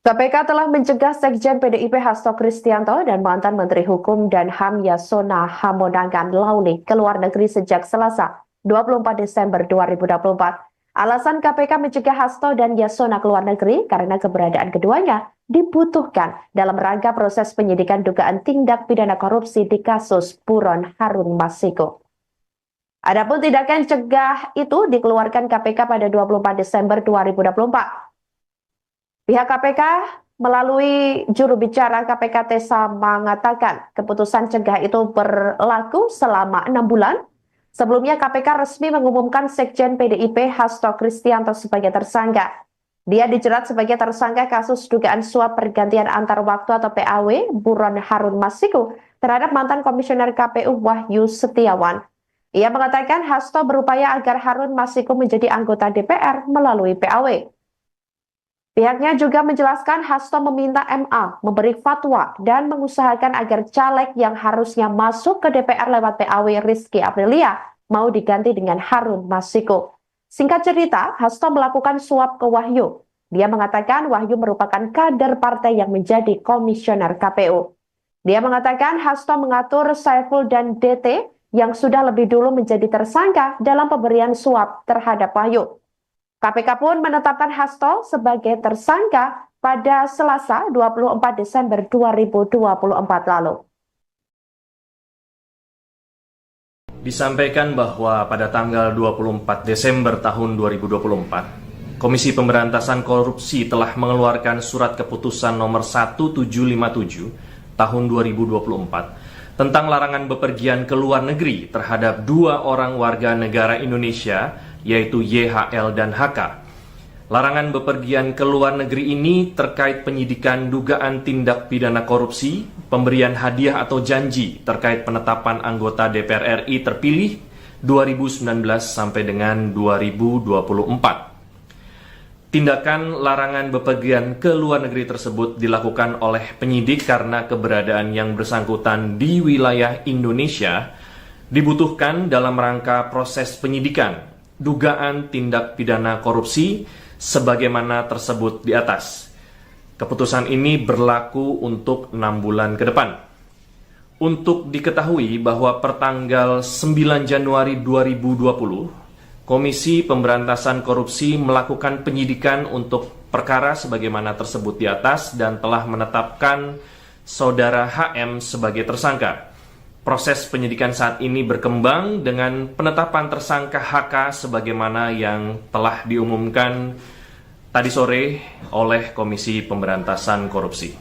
[SPEAKER 1] KPK telah mencegah Sekjen PDIP Hasto Kristianto dan mantan Menteri Hukum dan HAM Yasona Hamonangan Lauli ke luar negeri sejak Selasa 24 Desember 2024. Alasan KPK mencegah Hasto dan Yasona ke luar negeri karena keberadaan keduanya dibutuhkan dalam rangka proses penyidikan dugaan tindak pidana korupsi di kasus Buron Harun Masiku. Adapun tindakan cegah itu dikeluarkan KPK pada 24 Desember 2024. Pihak KPK melalui juru bicara KPK Tessa mengatakan keputusan cegah itu berlaku selama 6 bulan. Sebelumnya KPK resmi mengumumkan Sekjen PDIP Hasto Kristianto sebagai tersangka. Dia dijerat sebagai tersangka kasus dugaan suap pergantian antar waktu atau PAW Buron Harun Masiku terhadap mantan Komisioner KPU Wahyu Setiawan. Ia mengatakan Hasto berupaya agar Harun Masiku menjadi anggota DPR melalui PAW. Pihaknya juga menjelaskan Hasto meminta MA memberi fatwa dan mengusahakan agar caleg yang harusnya masuk ke DPR lewat PAW Rizky Aprilia mau diganti dengan Harun Masiku. Singkat cerita, Hasto melakukan suap ke Wahyu. Dia mengatakan Wahyu merupakan kader partai yang menjadi komisioner KPU. Dia mengatakan Hasto mengatur Saiful dan DT yang sudah lebih dulu menjadi tersangka dalam pemberian suap terhadap Wahyu. KPK pun menetapkan Hasto sebagai tersangka pada Selasa 24 Desember 2024 lalu.
[SPEAKER 2] Disampaikan bahwa pada tanggal 24 Desember tahun 2024, Komisi Pemberantasan Korupsi telah mengeluarkan surat keputusan nomor 1757 tahun 2024 tentang larangan bepergian ke luar negeri terhadap 2 orang warga negara Indonesia, yaitu YHL dan HK. Larangan bepergian ke luar negeri ini terkait penyidikan dugaan tindak pidana korupsi, pemberian hadiah atau janji terkait penetapan anggota DPR RI terpilih 2019 sampai dengan 2024. Tindakan larangan bepergian ke luar negeri tersebut dilakukan oleh penyidik karena keberadaan yang bersangkutan di wilayah Indonesia dibutuhkan dalam rangka proses penyidikan dugaan tindak pidana korupsi sebagaimana tersebut di atas. Keputusan ini berlaku untuk 6 bulan ke depan. Untuk diketahui bahwa pertanggal 9 Januari 2020, Komisi Pemberantasan Korupsi melakukan penyidikan untuk perkara sebagaimana tersebut di atas dan telah menetapkan Saudara HM sebagai tersangka. Proses penyidikan saat ini berkembang dengan penetapan tersangka HK sebagaimana yang telah diumumkan tadi sore oleh Komisi Pemberantasan Korupsi.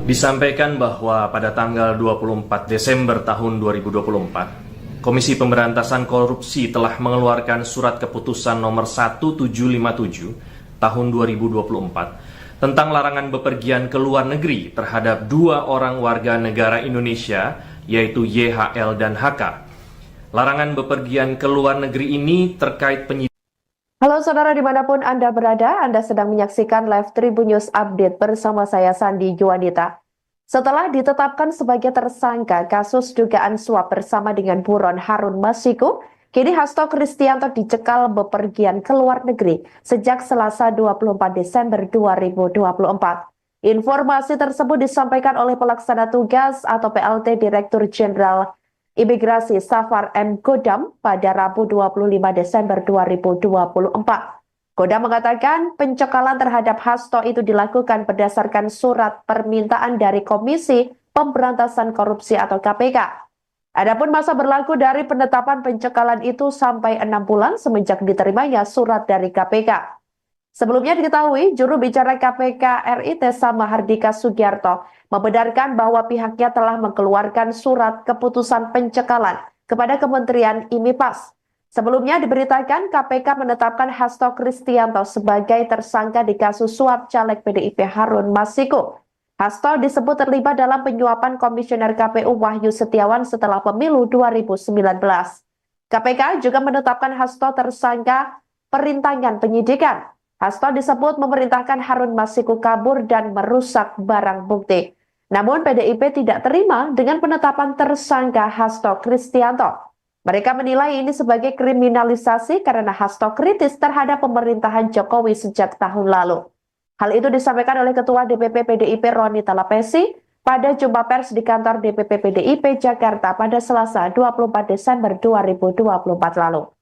[SPEAKER 2] Disampaikan bahwa pada tanggal 24 Desember tahun 2024, Komisi Pemberantasan Korupsi telah mengeluarkan surat keputusan nomor 1757 tahun 2024 tentang larangan bepergian ke luar negeri terhadap 2 orang warga negara Indonesia, yaitu YHL dan HK. Larangan bepergian ke luar negeri ini terkait penyidikan.
[SPEAKER 1] Halo saudara dimanapun Anda berada, Anda sedang menyaksikan live Tribun News Update bersama saya Sandi Juanita. Setelah ditetapkan sebagai tersangka kasus dugaan suap bersama dengan Buron Harun Masiku, kini Hasto Kristianto dicekal bepergian ke luar negeri sejak Selasa 24 Desember 2024. Informasi tersebut disampaikan oleh pelaksana tugas atau PLT Direktur Jenderal Imigrasi Safar M. Godam pada Rabu 25 Desember 2024. Godam mengatakan pencekalan terhadap Hasto itu dilakukan berdasarkan surat permintaan dari Komisi Pemberantasan Korupsi atau KPK. Adapun masa berlaku dari penetapan pencekalan itu sampai 6 bulan semenjak diterimanya surat dari KPK. Sebelumnya diketahui, juru bicara KPK RI Tessa Mahardika Sugiarto membenarkan bahwa pihaknya telah mengeluarkan surat keputusan pencekalan kepada Kementerian IMIPAS. Sebelumnya diberitakan KPK menetapkan Hasto Kristianto sebagai tersangka di kasus suap caleg PDIP Harun Masiku. Hasto disebut terlibat dalam penyuapan Komisioner KPU Wahyu Setiawan setelah pemilu 2019. KPK juga menetapkan Hasto tersangka perintangan penyidikan. Hasto disebut memerintahkan Harun Masiku kabur dan merusak barang bukti. Namun PDIP tidak terima dengan penetapan tersangka Hasto Kristianto. Mereka menilai ini sebagai kriminalisasi karena Hasto kritis terhadap pemerintahan Jokowi sejak tahun lalu. Hal itu disampaikan oleh Ketua DPP PDIP Roni Talapesi pada jumpa pers di kantor DPP PDIP Jakarta pada Selasa 24 Desember 2024 lalu.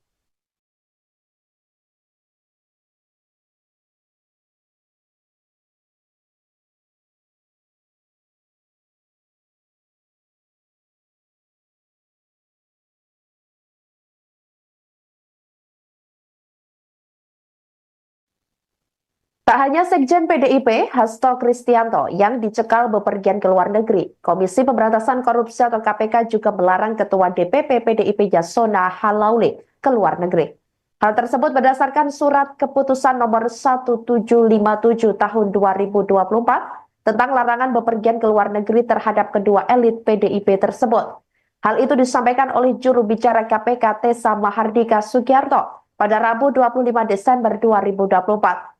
[SPEAKER 1] Tak hanya Sekjen PDIP, Hasto Kristianto, yang dicekal bepergian ke luar negeri, Komisi Pemberantasan Korupsi atau KPK juga melarang Ketua DPP PDIP Yasona Halauli ke luar negeri. Hal tersebut berdasarkan surat keputusan nomor 1757 tahun 2024 tentang larangan bepergian ke luar negeri terhadap kedua elit PDIP tersebut. Hal itu disampaikan oleh juru bicara KPK Tessa Mahardika Sugiarto pada Rabu 25 Desember 2024.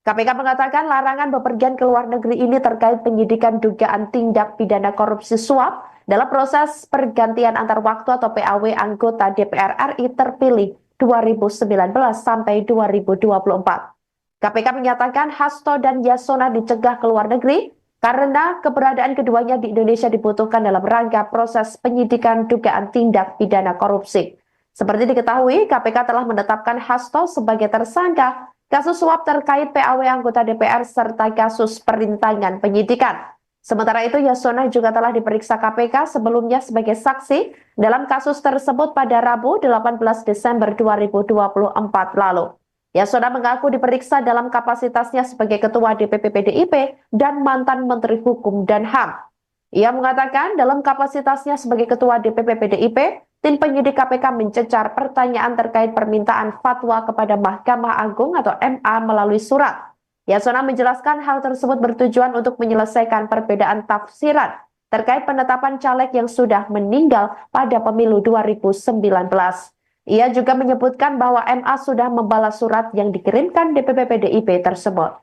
[SPEAKER 1] KPK mengatakan larangan bepergian ke luar negeri ini terkait penyidikan dugaan tindak pidana korupsi suap dalam proses pergantian antar waktu atau PAW anggota DPR RI terpilih 2019 sampai 2024. KPK menyatakan Hasto dan Yasona dicegah ke luar negeri karena keberadaan keduanya di Indonesia dibutuhkan dalam rangka proses penyidikan dugaan tindak pidana korupsi. Seperti diketahui, KPK telah menetapkan Hasto sebagai tersangka kasus suap terkait PAW anggota DPR serta kasus perintangan penyidikan. Sementara itu, Yasona juga telah diperiksa KPK sebelumnya sebagai saksi dalam kasus tersebut pada Rabu 18 Desember 2024 lalu. Yasona mengaku diperiksa dalam kapasitasnya sebagai Ketua DPP PDIP dan mantan Menteri Hukum dan HAM. Ia mengatakan dalam kapasitasnya sebagai Ketua DPP PDIP, tim penyidik KPK mencecar pertanyaan terkait permintaan fatwa kepada Mahkamah Agung atau MA melalui surat. Yasona menjelaskan hal tersebut bertujuan untuk menyelesaikan perbedaan tafsiran terkait penetapan caleg yang sudah meninggal pada pemilu 2019. Ia juga menyebutkan bahwa MA sudah membalas surat yang dikirimkan DPP PDIP tersebut.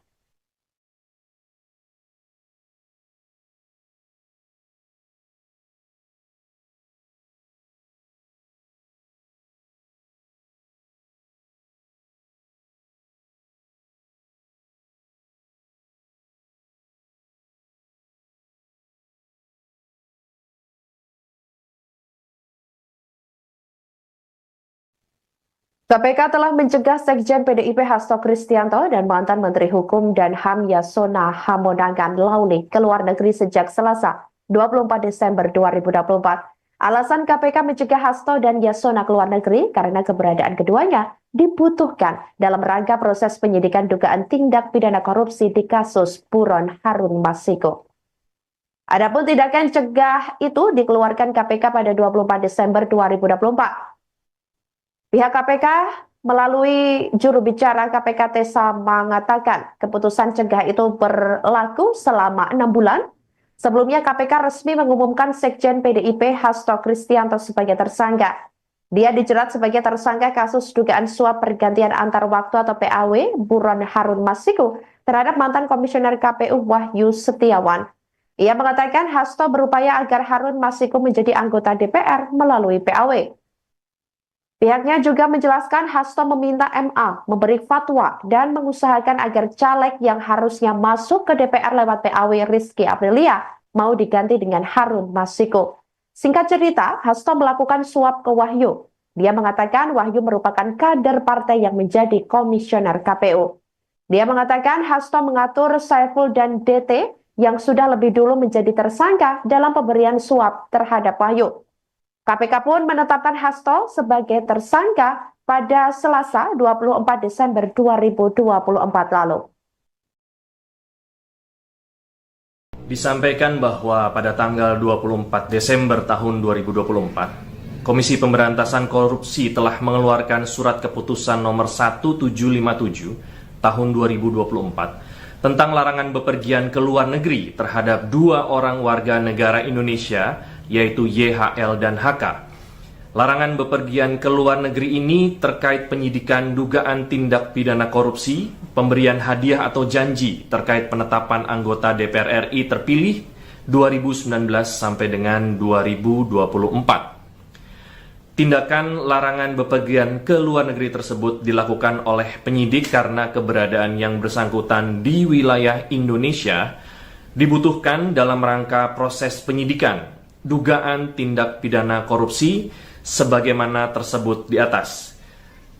[SPEAKER 1] KPK telah mencegah Sekjen PDIP Hasto Kristianto dan mantan Menteri Hukum dan HAM Yasona Hamonangan Lauli ke luar negeri sejak Selasa 24 Desember 2024. Alasan KPK mencegah Hasto dan Yasona ke luar negeri karena keberadaan keduanya dibutuhkan dalam rangka proses penyidikan dugaan tindak pidana korupsi di kasus Buron Harun Masiku. Adapun tindakan cegah itu dikeluarkan KPK pada 24 Desember 2024. Pihak KPK melalui juru bicara KPK Tessa mengatakan keputusan cegah itu berlaku selama 6 bulan. Sebelumnya KPK resmi mengumumkan Sekjen PDIP Hasto Kristianto sebagai tersangka. Dia dijerat sebagai tersangka kasus dugaan suap pergantian antar waktu atau PAW Buron Harun Masiku terhadap mantan Komisioner KPU Wahyu Setiawan. Ia mengatakan Hasto berupaya agar Harun Masiku menjadi anggota DPR melalui PAW. Pihaknya juga menjelaskan Hasto meminta MA memberi fatwa dan mengusahakan agar caleg yang harusnya masuk ke DPR lewat PAW Rizky Aprilia mau diganti dengan Harun Masiku. Singkat cerita, Hasto melakukan suap ke Wahyu. Dia mengatakan Wahyu merupakan kader partai yang menjadi komisioner KPU. Dia mengatakan Hasto mengatur Saiful dan DT yang sudah lebih dulu menjadi tersangka dalam pemberian suap terhadap Wahyu. KPK pun menetapkan Hasto sebagai tersangka pada Selasa 24 Desember 2024 lalu.
[SPEAKER 2] Disampaikan bahwa pada tanggal 24 Desember tahun 2024, Komisi Pemberantasan Korupsi telah mengeluarkan surat keputusan nomor 1757 tahun 2024 tentang larangan bepergian ke luar negeri terhadap 2 orang warga negara Indonesia, yaitu YHL dan HK. Larangan bepergian ke luar negeri ini terkait penyidikan dugaan tindak pidana korupsi, pemberian hadiah atau janji terkait penetapan anggota DPR RI terpilih 2019 sampai dengan 2024. Tindakan larangan bepergian ke luar negeri tersebut dilakukan oleh penyidik karena keberadaan yang bersangkutan di wilayah Indonesia dibutuhkan dalam rangka proses penyidikan dugaan tindak pidana korupsi sebagaimana tersebut di atas.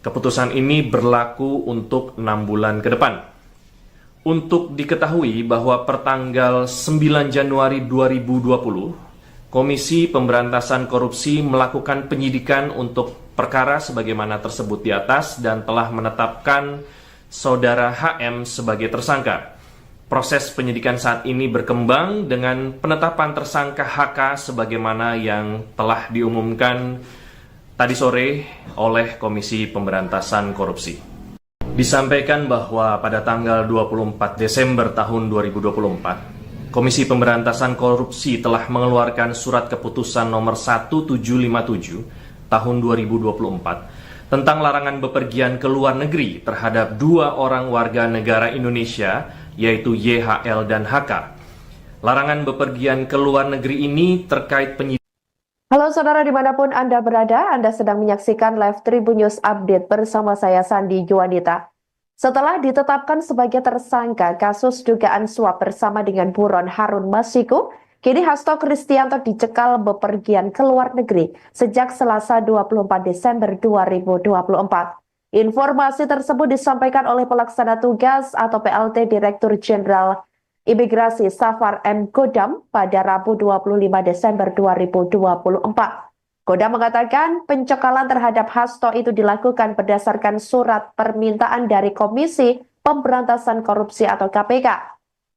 [SPEAKER 2] Keputusan ini berlaku untuk 6 bulan ke depan. Untuk diketahui bahwa pertanggal 9 Januari 2020, Komisi Pemberantasan Korupsi melakukan penyidikan untuk perkara sebagaimana tersebut di atas dan telah menetapkan saudara HM sebagai tersangka. Proses penyidikan saat ini berkembang dengan penetapan tersangka HK sebagaimana yang telah diumumkan tadi sore oleh Komisi Pemberantasan Korupsi. Disampaikan bahwa pada tanggal 24 Desember tahun 2024, Komisi Pemberantasan Korupsi telah mengeluarkan surat keputusan nomor 1757 tahun 2024 tentang larangan bepergian ke luar negeri terhadap 2 orang warga negara Indonesia, yaitu YHL dan HK. Larangan bepergian ke luar negeri ini terkait penyidikan.
[SPEAKER 1] Halo saudara dimanapun Anda berada, Anda sedang menyaksikan live Tribun News Update bersama saya Sandi Juanita. Setelah ditetapkan sebagai tersangka kasus dugaan suap bersama dengan buron Harun Masiku, kini Hasto Kristianto dicekal bepergian ke luar negeri sejak Selasa 24 Desember 2024. Informasi tersebut disampaikan oleh Pelaksana Tugas atau PLT Direktur Jenderal Imigrasi Safar M. Godam pada Rabu 25 Desember 2024. Godam mengatakan pencekalan terhadap Hasto itu dilakukan berdasarkan surat permintaan dari Komisi Pemberantasan Korupsi atau KPK.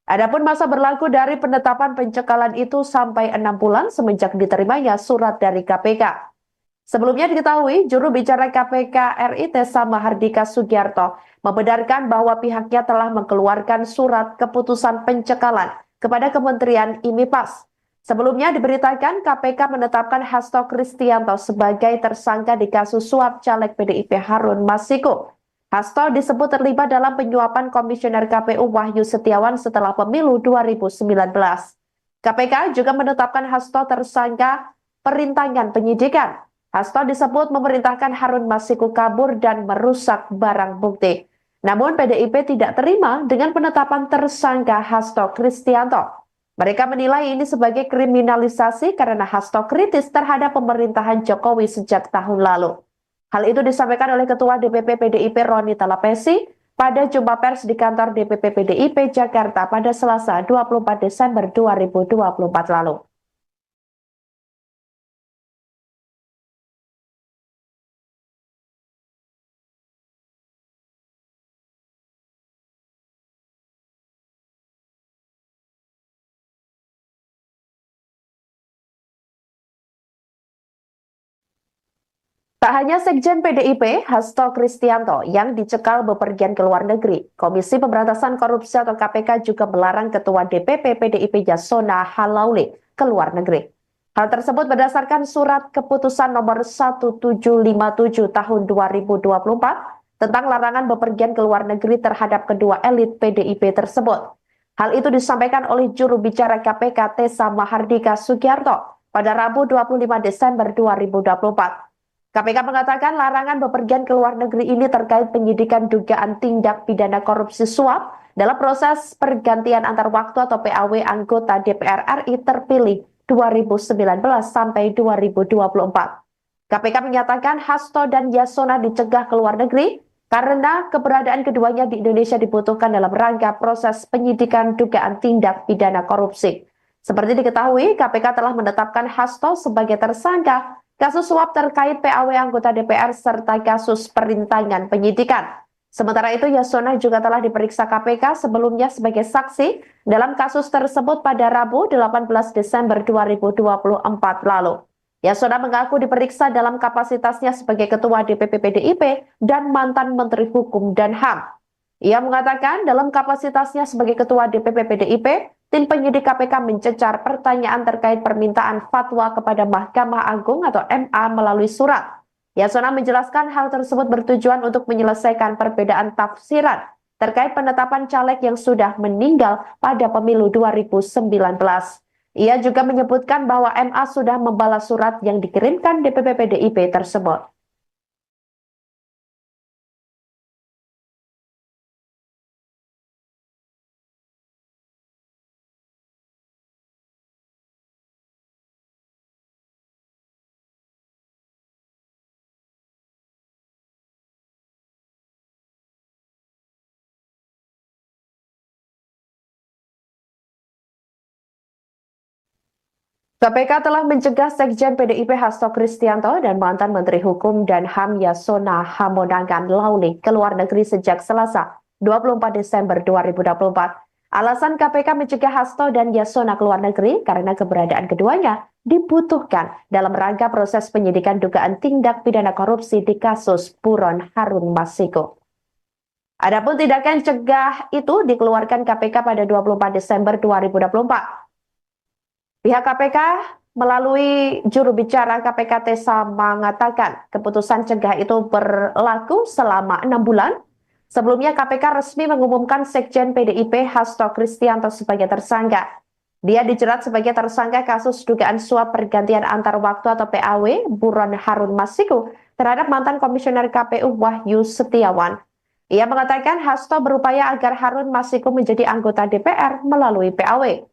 [SPEAKER 1] Adapun masa berlaku dari penetapan pencekalan itu sampai 6 bulan semenjak diterimanya surat dari KPK. Sebelumnya diketahui, juru bicara KPK RI Tessa Mahardika Sugiarto membenarkan bahwa pihaknya telah mengeluarkan surat keputusan pencekalan kepada Kementerian IMIPAS. Sebelumnya diberitakan KPK menetapkan Hasto Kristianto sebagai tersangka di kasus suap caleg PDIP Harun Masiku. Hasto disebut terlibat dalam penyuapan Komisioner KPU Wahyu Setiawan setelah pemilu 2019. KPK juga menetapkan Hasto tersangka perintangan penyidikan. Hasto disebut memerintahkan Harun Masiku kabur dan merusak barang bukti. Namun PDIP tidak terima dengan penetapan tersangka Hasto Kristianto. Mereka menilai ini sebagai kriminalisasi karena Hasto kritis terhadap pemerintahan Jokowi sejak tahun lalu. Hal itu disampaikan oleh Ketua DPP PDIP Roni Talapesi pada jumpa pers di kantor DPP PDIP Jakarta pada Selasa 24 Desember 2024 lalu. Tak hanya Sekjen PDIP, Hasto Kristianto yang dicekal bepergian ke luar negeri, Komisi Pemberantasan Korupsi atau KPK juga melarang Ketua DPP PDIP Yasona Halauli ke luar negeri. Hal tersebut berdasarkan surat keputusan nomor 1757 tahun 2024 tentang larangan bepergian ke luar negeri terhadap kedua elit PDIP tersebut. Hal itu disampaikan oleh juru bicara KPK Tessa Mahardika Sugiarto pada Rabu 25 Desember 2024. KPK mengatakan larangan bepergian ke luar negeri ini terkait penyidikan dugaan tindak pidana korupsi suap dalam proses pergantian antar waktu atau PAW anggota DPR RI terpilih 2019 sampai 2024. KPK menyatakan Hasto dan Yasona dicegah ke luar negeri karena keberadaan keduanya di Indonesia dibutuhkan dalam rangka proses penyidikan dugaan tindak pidana korupsi. Seperti diketahui, KPK telah menetapkan Hasto sebagai tersangka kasus suap terkait PAW anggota DPR serta kasus perintangan penyidikan. Sementara itu, Yasona juga telah diperiksa KPK sebelumnya sebagai saksi dalam kasus tersebut pada Rabu 18 Desember 2024 lalu. Yasona mengaku diperiksa dalam kapasitasnya sebagai Ketua DPP PDIP dan mantan Menteri Hukum dan HAM. Ia mengatakan dalam kapasitasnya sebagai Ketua DPP PDIP, tim penyidik KPK mencecar pertanyaan terkait permintaan fatwa kepada Mahkamah Agung atau MA melalui surat. Yasona menjelaskan hal tersebut bertujuan untuk menyelesaikan perbedaan tafsiran terkait penetapan caleg yang sudah meninggal pada pemilu 2019. Ia juga menyebutkan bahwa MA sudah membalas surat yang dikirimkan DPP PDIP tersebut. KPK telah mencegah Sekjen PDIP Hasto Kristianto dan mantan Menteri Hukum dan HAM Yasona Hamonangan Lauli ke luar negeri sejak Selasa 24 Desember 2024. Alasan KPK mencegah Hasto dan Yasona ke luar negeri karena keberadaan keduanya dibutuhkan dalam rangka proses penyidikan dugaan tindak pidana korupsi di kasus Buron Harun Masiku. Adapun tindakan cegah itu dikeluarkan KPK pada 24 Desember 2024. Pihak KPK melalui juru bicara KPK Tessa mengatakan keputusan cegah itu berlaku selama 6 bulan. Sebelumnya KPK resmi mengumumkan Sekjen PDIP Hasto Kristianto sebagai tersangka. Dia dijerat sebagai tersangka kasus dugaan suap pergantian antar waktu atau PAW Buron Harun Masiku terhadap mantan Komisioner KPU Wahyu Setiawan. Ia mengatakan Hasto berupaya agar Harun Masiku menjadi anggota DPR melalui PAW.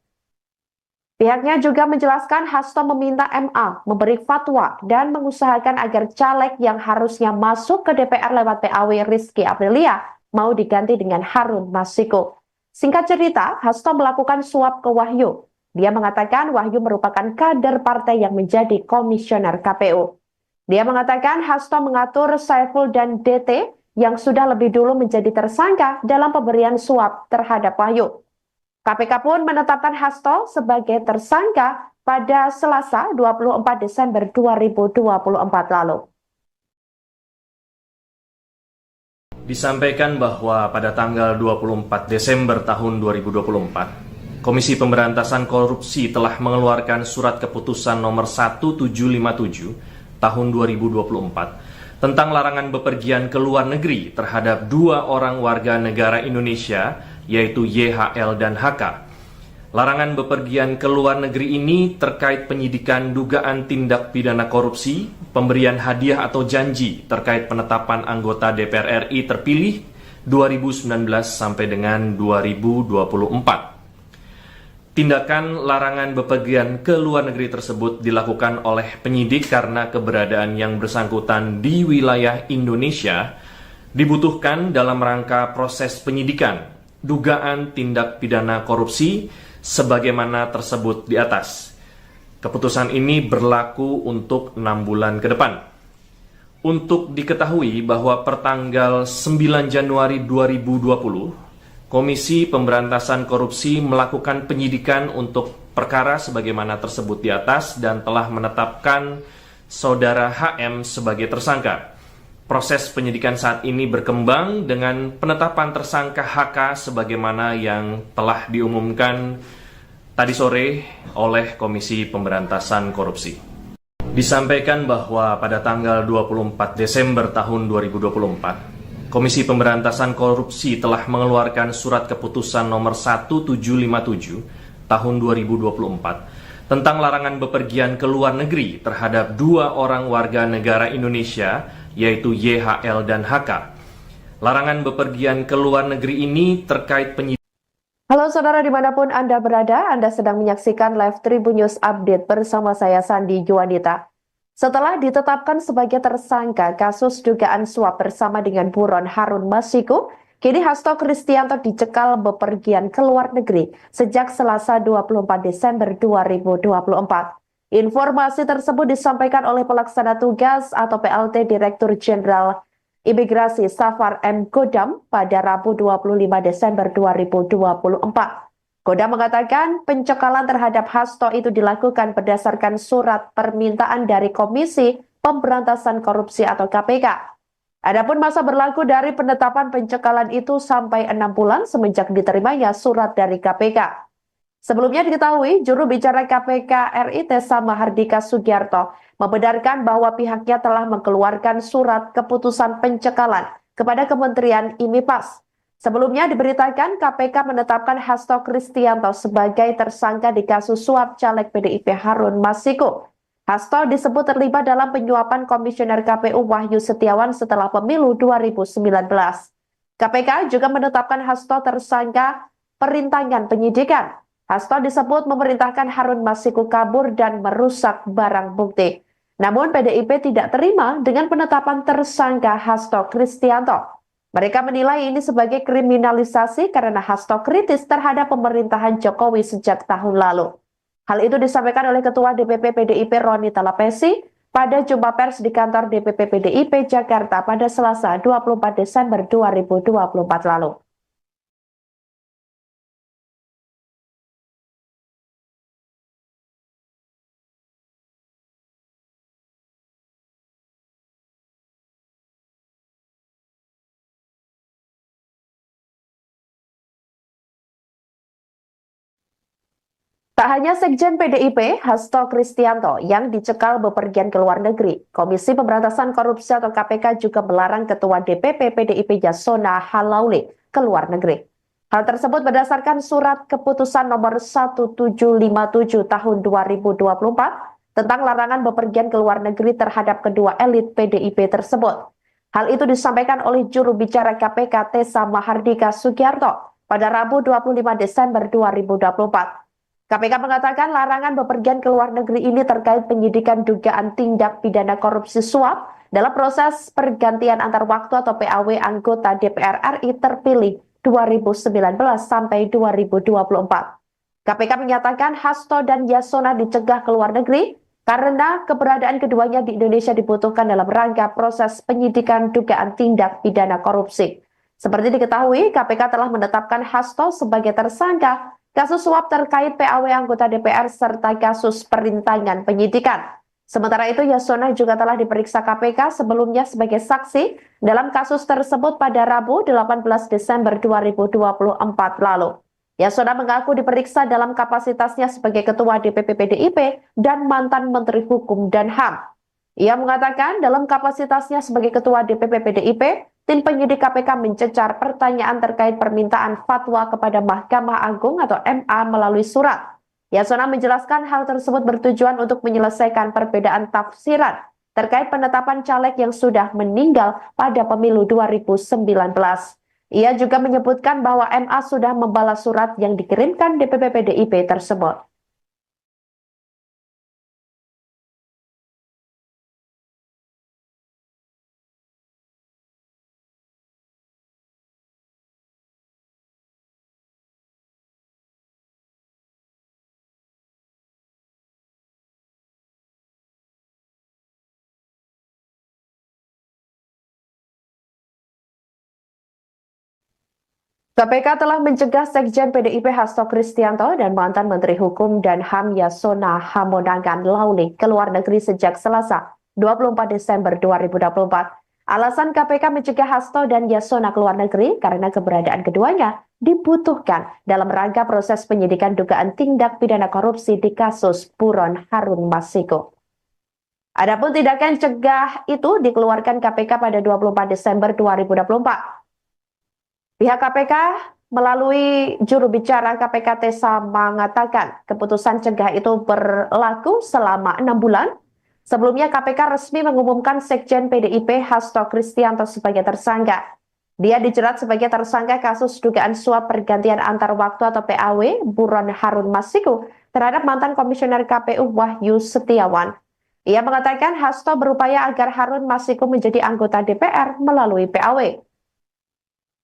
[SPEAKER 1] Pihaknya juga menjelaskan Hasto meminta MA memberi fatwa dan mengusahakan agar caleg yang harusnya masuk ke DPR lewat PAW Rizky Aprilia mau diganti dengan Harun Masiku. Singkat cerita, Hasto melakukan suap ke Wahyu. Dia mengatakan Wahyu merupakan kader partai yang menjadi komisioner KPU. Dia mengatakan Hasto mengatur Saiful dan DT yang sudah lebih dulu menjadi tersangka dalam pemberian suap terhadap Wahyu. KPK pun menetapkan Hasto sebagai tersangka pada Selasa 24 Desember 2024 lalu.
[SPEAKER 2] Disampaikan bahwa pada tanggal 24 Desember tahun 2024, Komisi Pemberantasan Korupsi telah mengeluarkan surat keputusan nomor 1757 tahun 2024 tentang larangan bepergian ke luar negeri terhadap 2 orang warga negara Indonesia, yaitu YHL dan HK. Larangan bepergian ke luar negeri ini terkait penyidikan dugaan tindak pidana korupsi, pemberian hadiah atau janji terkait penetapan anggota DPR RI terpilih 2019 sampai dengan 2024. Tindakan larangan bepergian ke luar negeri tersebut dilakukan oleh penyidik karena keberadaan yang bersangkutan di wilayah Indonesia dibutuhkan dalam rangka proses penyidikan dugaan tindak pidana korupsi sebagaimana tersebut di atas. Keputusan ini berlaku untuk 6 bulan ke depan. Untuk diketahui bahwa pertanggal 9 Januari 2020, Komisi Pemberantasan Korupsi melakukan penyidikan untuk perkara sebagaimana tersebut di atas dan telah menetapkan Saudara HM sebagai tersangka. Proses penyidikan saat ini berkembang dengan penetapan tersangka HK sebagaimana yang telah diumumkan tadi sore oleh Komisi Pemberantasan Korupsi. Disampaikan bahwa pada tanggal 24 Desember tahun 2024, Komisi Pemberantasan Korupsi telah mengeluarkan surat keputusan nomor 1757 tahun 2024 tentang larangan bepergian ke luar negeri terhadap 2 orang warga negara Indonesia, yaitu YHL dan HK. Larangan bepergian ke luar negeri ini terkait penyidikan.
[SPEAKER 1] Halo saudara dimanapun Anda berada, Anda sedang menyaksikan live Tribun News Update bersama saya Sandi Juanita. Setelah ditetapkan sebagai tersangka kasus dugaan suap bersama dengan Buron Harun Masiku, kini Hasto Kristianto dicekal bepergian ke luar negeri sejak Selasa 24 Desember 2024. Informasi tersebut disampaikan oleh Pelaksana Tugas atau PLT Direktur Jenderal Imigrasi Safar M. Godam pada Rabu 25 Desember 2024. Godam mengatakan pencekalan terhadap Hasto itu dilakukan berdasarkan surat permintaan dari Komisi Pemberantasan Korupsi atau KPK. Adapun masa berlaku dari penetapan pencekalan itu sampai 6 bulan semenjak diterimanya surat dari KPK. Sebelumnya diketahui, juru bicara KPK RI Tessa Mahardika Sugiarto membenarkan bahwa pihaknya telah mengeluarkan surat keputusan pencekalan kepada Kementerian IMIPAS. Sebelumnya diberitakan KPK menetapkan Hasto Kristianto sebagai tersangka di kasus suap caleg PDIP Harun Masiku. Hasto disebut terlibat dalam penyuapan Komisioner KPU Wahyu Setiawan setelah pemilu 2019. KPK juga menetapkan Hasto tersangka perintangan penyidikan. Hasto disebut memerintahkan Harun Masiku kabur dan merusak barang bukti. Namun PDIP tidak terima dengan penetapan tersangka Hasto Kristianto. Mereka menilai ini sebagai kriminalisasi karena Hasto kritis terhadap pemerintahan Jokowi sejak tahun lalu. Hal itu disampaikan oleh Ketua DPP PDIP Roni Talapesi pada jumpa pers di kantor DPP PDIP Jakarta pada Selasa 24 Desember 2024 lalu. Tak hanya Sekjen PDIP, Hasto Kristianto, yang dicekal bepergian ke luar negeri, Komisi Pemberantasan Korupsi atau KPK juga melarang Ketua DPP PDIP Yasona Halauli ke luar negeri. Hal tersebut berdasarkan surat keputusan nomor 1757 tahun 2024 tentang larangan bepergian ke luar negeri terhadap kedua elit PDIP tersebut. Hal itu disampaikan oleh juru bicara KPK Tessa Mahardika Sugiarto pada Rabu 25 Desember 2024. KPK mengatakan larangan bepergian ke luar negeri ini terkait penyidikan dugaan tindak pidana korupsi suap dalam proses pergantian antar waktu atau PAW anggota DPR RI terpilih 2019 sampai 2024. KPK menyatakan Hasto dan Yasona dicegah ke luar negeri karena keberadaan keduanya di Indonesia dibutuhkan dalam rangka proses penyidikan dugaan tindak pidana korupsi. Seperti diketahui, KPK telah menetapkan Hasto sebagai tersangka kasus suap terkait PAW anggota DPR serta kasus perintangan penyidikan. Sementara itu, Yasona juga telah diperiksa KPK sebelumnya sebagai saksi dalam kasus tersebut pada Rabu 18 Desember 2024 lalu. Yasona mengaku diperiksa dalam kapasitasnya sebagai Ketua DPP PDIP dan mantan Menteri Hukum dan HAM. Ia mengatakan dalam kapasitasnya sebagai Ketua DPP PDIP, tim penyidik KPK mencecar pertanyaan terkait permintaan fatwa kepada Mahkamah Agung atau MA melalui surat. Yasona menjelaskan hal tersebut bertujuan untuk menyelesaikan perbedaan tafsiran terkait penetapan caleg yang sudah meninggal pada pemilu 2019. Ia juga menyebutkan bahwa MA sudah membalas surat yang dikirimkan DPP PDIP tersebut. KPK telah mencegah Sekjen PDIP Hasto Kristianto dan mantan Menteri Hukum dan HAM Yasona Hamonangan Lauli ke luar negeri sejak Selasa 24 Desember 2024. Alasan KPK mencegah Hasto dan Yasona ke luar negeri karena keberadaan keduanya dibutuhkan dalam rangka proses penyidikan dugaan tindak pidana korupsi di kasus Buron Harun Masiku. Adapun tindakan cegah itu dikeluarkan KPK pada 24 Desember 2024. Pihak KPK melalui juru bicara KPK Tessa mengatakan keputusan cegah itu berlaku selama 6 bulan. Sebelumnya KPK resmi mengumumkan Sekjen PDIP Hasto Kristianto sebagai tersangka. Dia dijerat sebagai tersangka kasus dugaan suap pergantian antar waktu atau PAW Buron Harun Masiku terhadap mantan Komisioner KPU Wahyu Setiawan. Ia mengatakan Hasto berupaya agar Harun Masiku menjadi anggota DPR melalui PAW.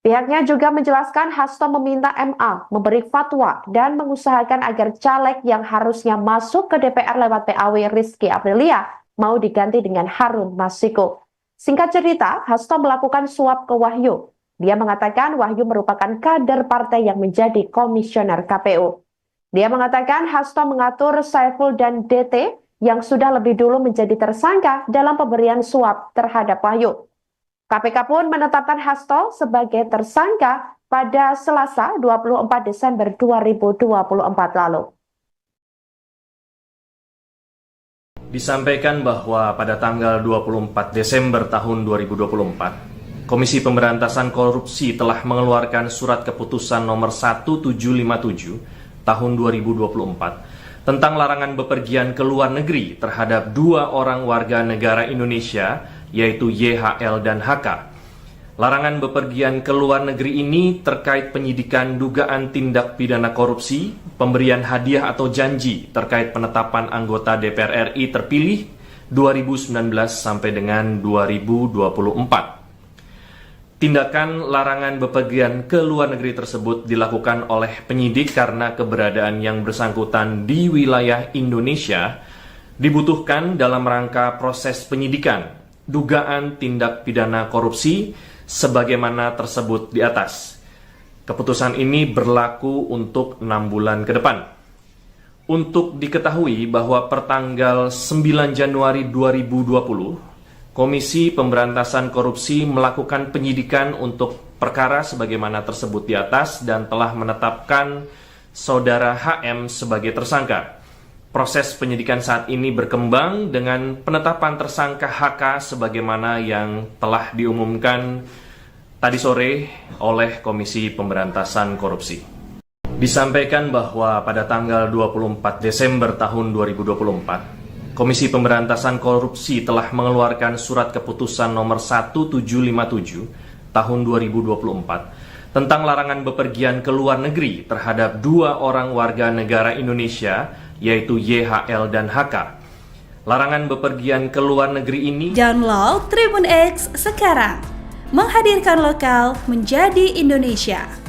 [SPEAKER 1] Pihaknya juga menjelaskan Hasto meminta MA memberi fatwa dan mengusahakan agar caleg yang harusnya masuk ke DPR lewat PAW Rizky Aprilia mau diganti dengan Harun Masiku. Singkat cerita, Hasto melakukan suap ke Wahyu. Dia mengatakan Wahyu merupakan kader partai yang menjadi komisioner KPU. Dia mengatakan Hasto mengatur Saiful dan DT yang sudah lebih dulu menjadi tersangka dalam pemberian suap terhadap Wahyu. KPK pun menetapkan Hasto sebagai tersangka pada Selasa 24 Desember 2024 lalu.
[SPEAKER 2] Disampaikan bahwa pada tanggal 24 Desember tahun 2024, Komisi Pemberantasan Korupsi telah mengeluarkan surat keputusan nomor 1757 tahun 2024 tentang larangan bepergian ke luar negeri terhadap 2 orang warga negara Indonesia, yaitu YHL dan HK. Larangan bepergian ke luar negeri ini terkait penyidikan dugaan tindak pidana korupsi, pemberian hadiah atau janji terkait penetapan anggota DPR RI terpilih 2019 sampai dengan 2024. Tindakan larangan bepergian ke luar negeri tersebut dilakukan oleh penyidik karena keberadaan yang bersangkutan di wilayah Indonesia dibutuhkan dalam rangka proses penyidikan dugaan tindak pidana korupsi sebagaimana tersebut di atas. Keputusan ini berlaku untuk 6 bulan ke depan. Untuk diketahui bahwa pertanggal 9 Januari 2020, Komisi Pemberantasan Korupsi melakukan penyidikan untuk perkara sebagaimana tersebut di atas dan telah menetapkan saudara HM sebagai tersangka. Proses penyidikan saat ini berkembang dengan penetapan tersangka HK sebagaimana yang telah diumumkan tadi sore oleh Komisi Pemberantasan Korupsi. Disampaikan bahwa pada tanggal 24 Desember tahun 2024, Komisi Pemberantasan Korupsi telah mengeluarkan surat keputusan nomor 1757 tahun 2024 tentang larangan bepergian ke luar negeri terhadap 2 orang warga negara Indonesia, yaitu YHL dan HK. Larangan bepergian ke luar negeri ini
[SPEAKER 3] Download Tribun X sekarang, menghadirkan lokal menjadi Indonesia.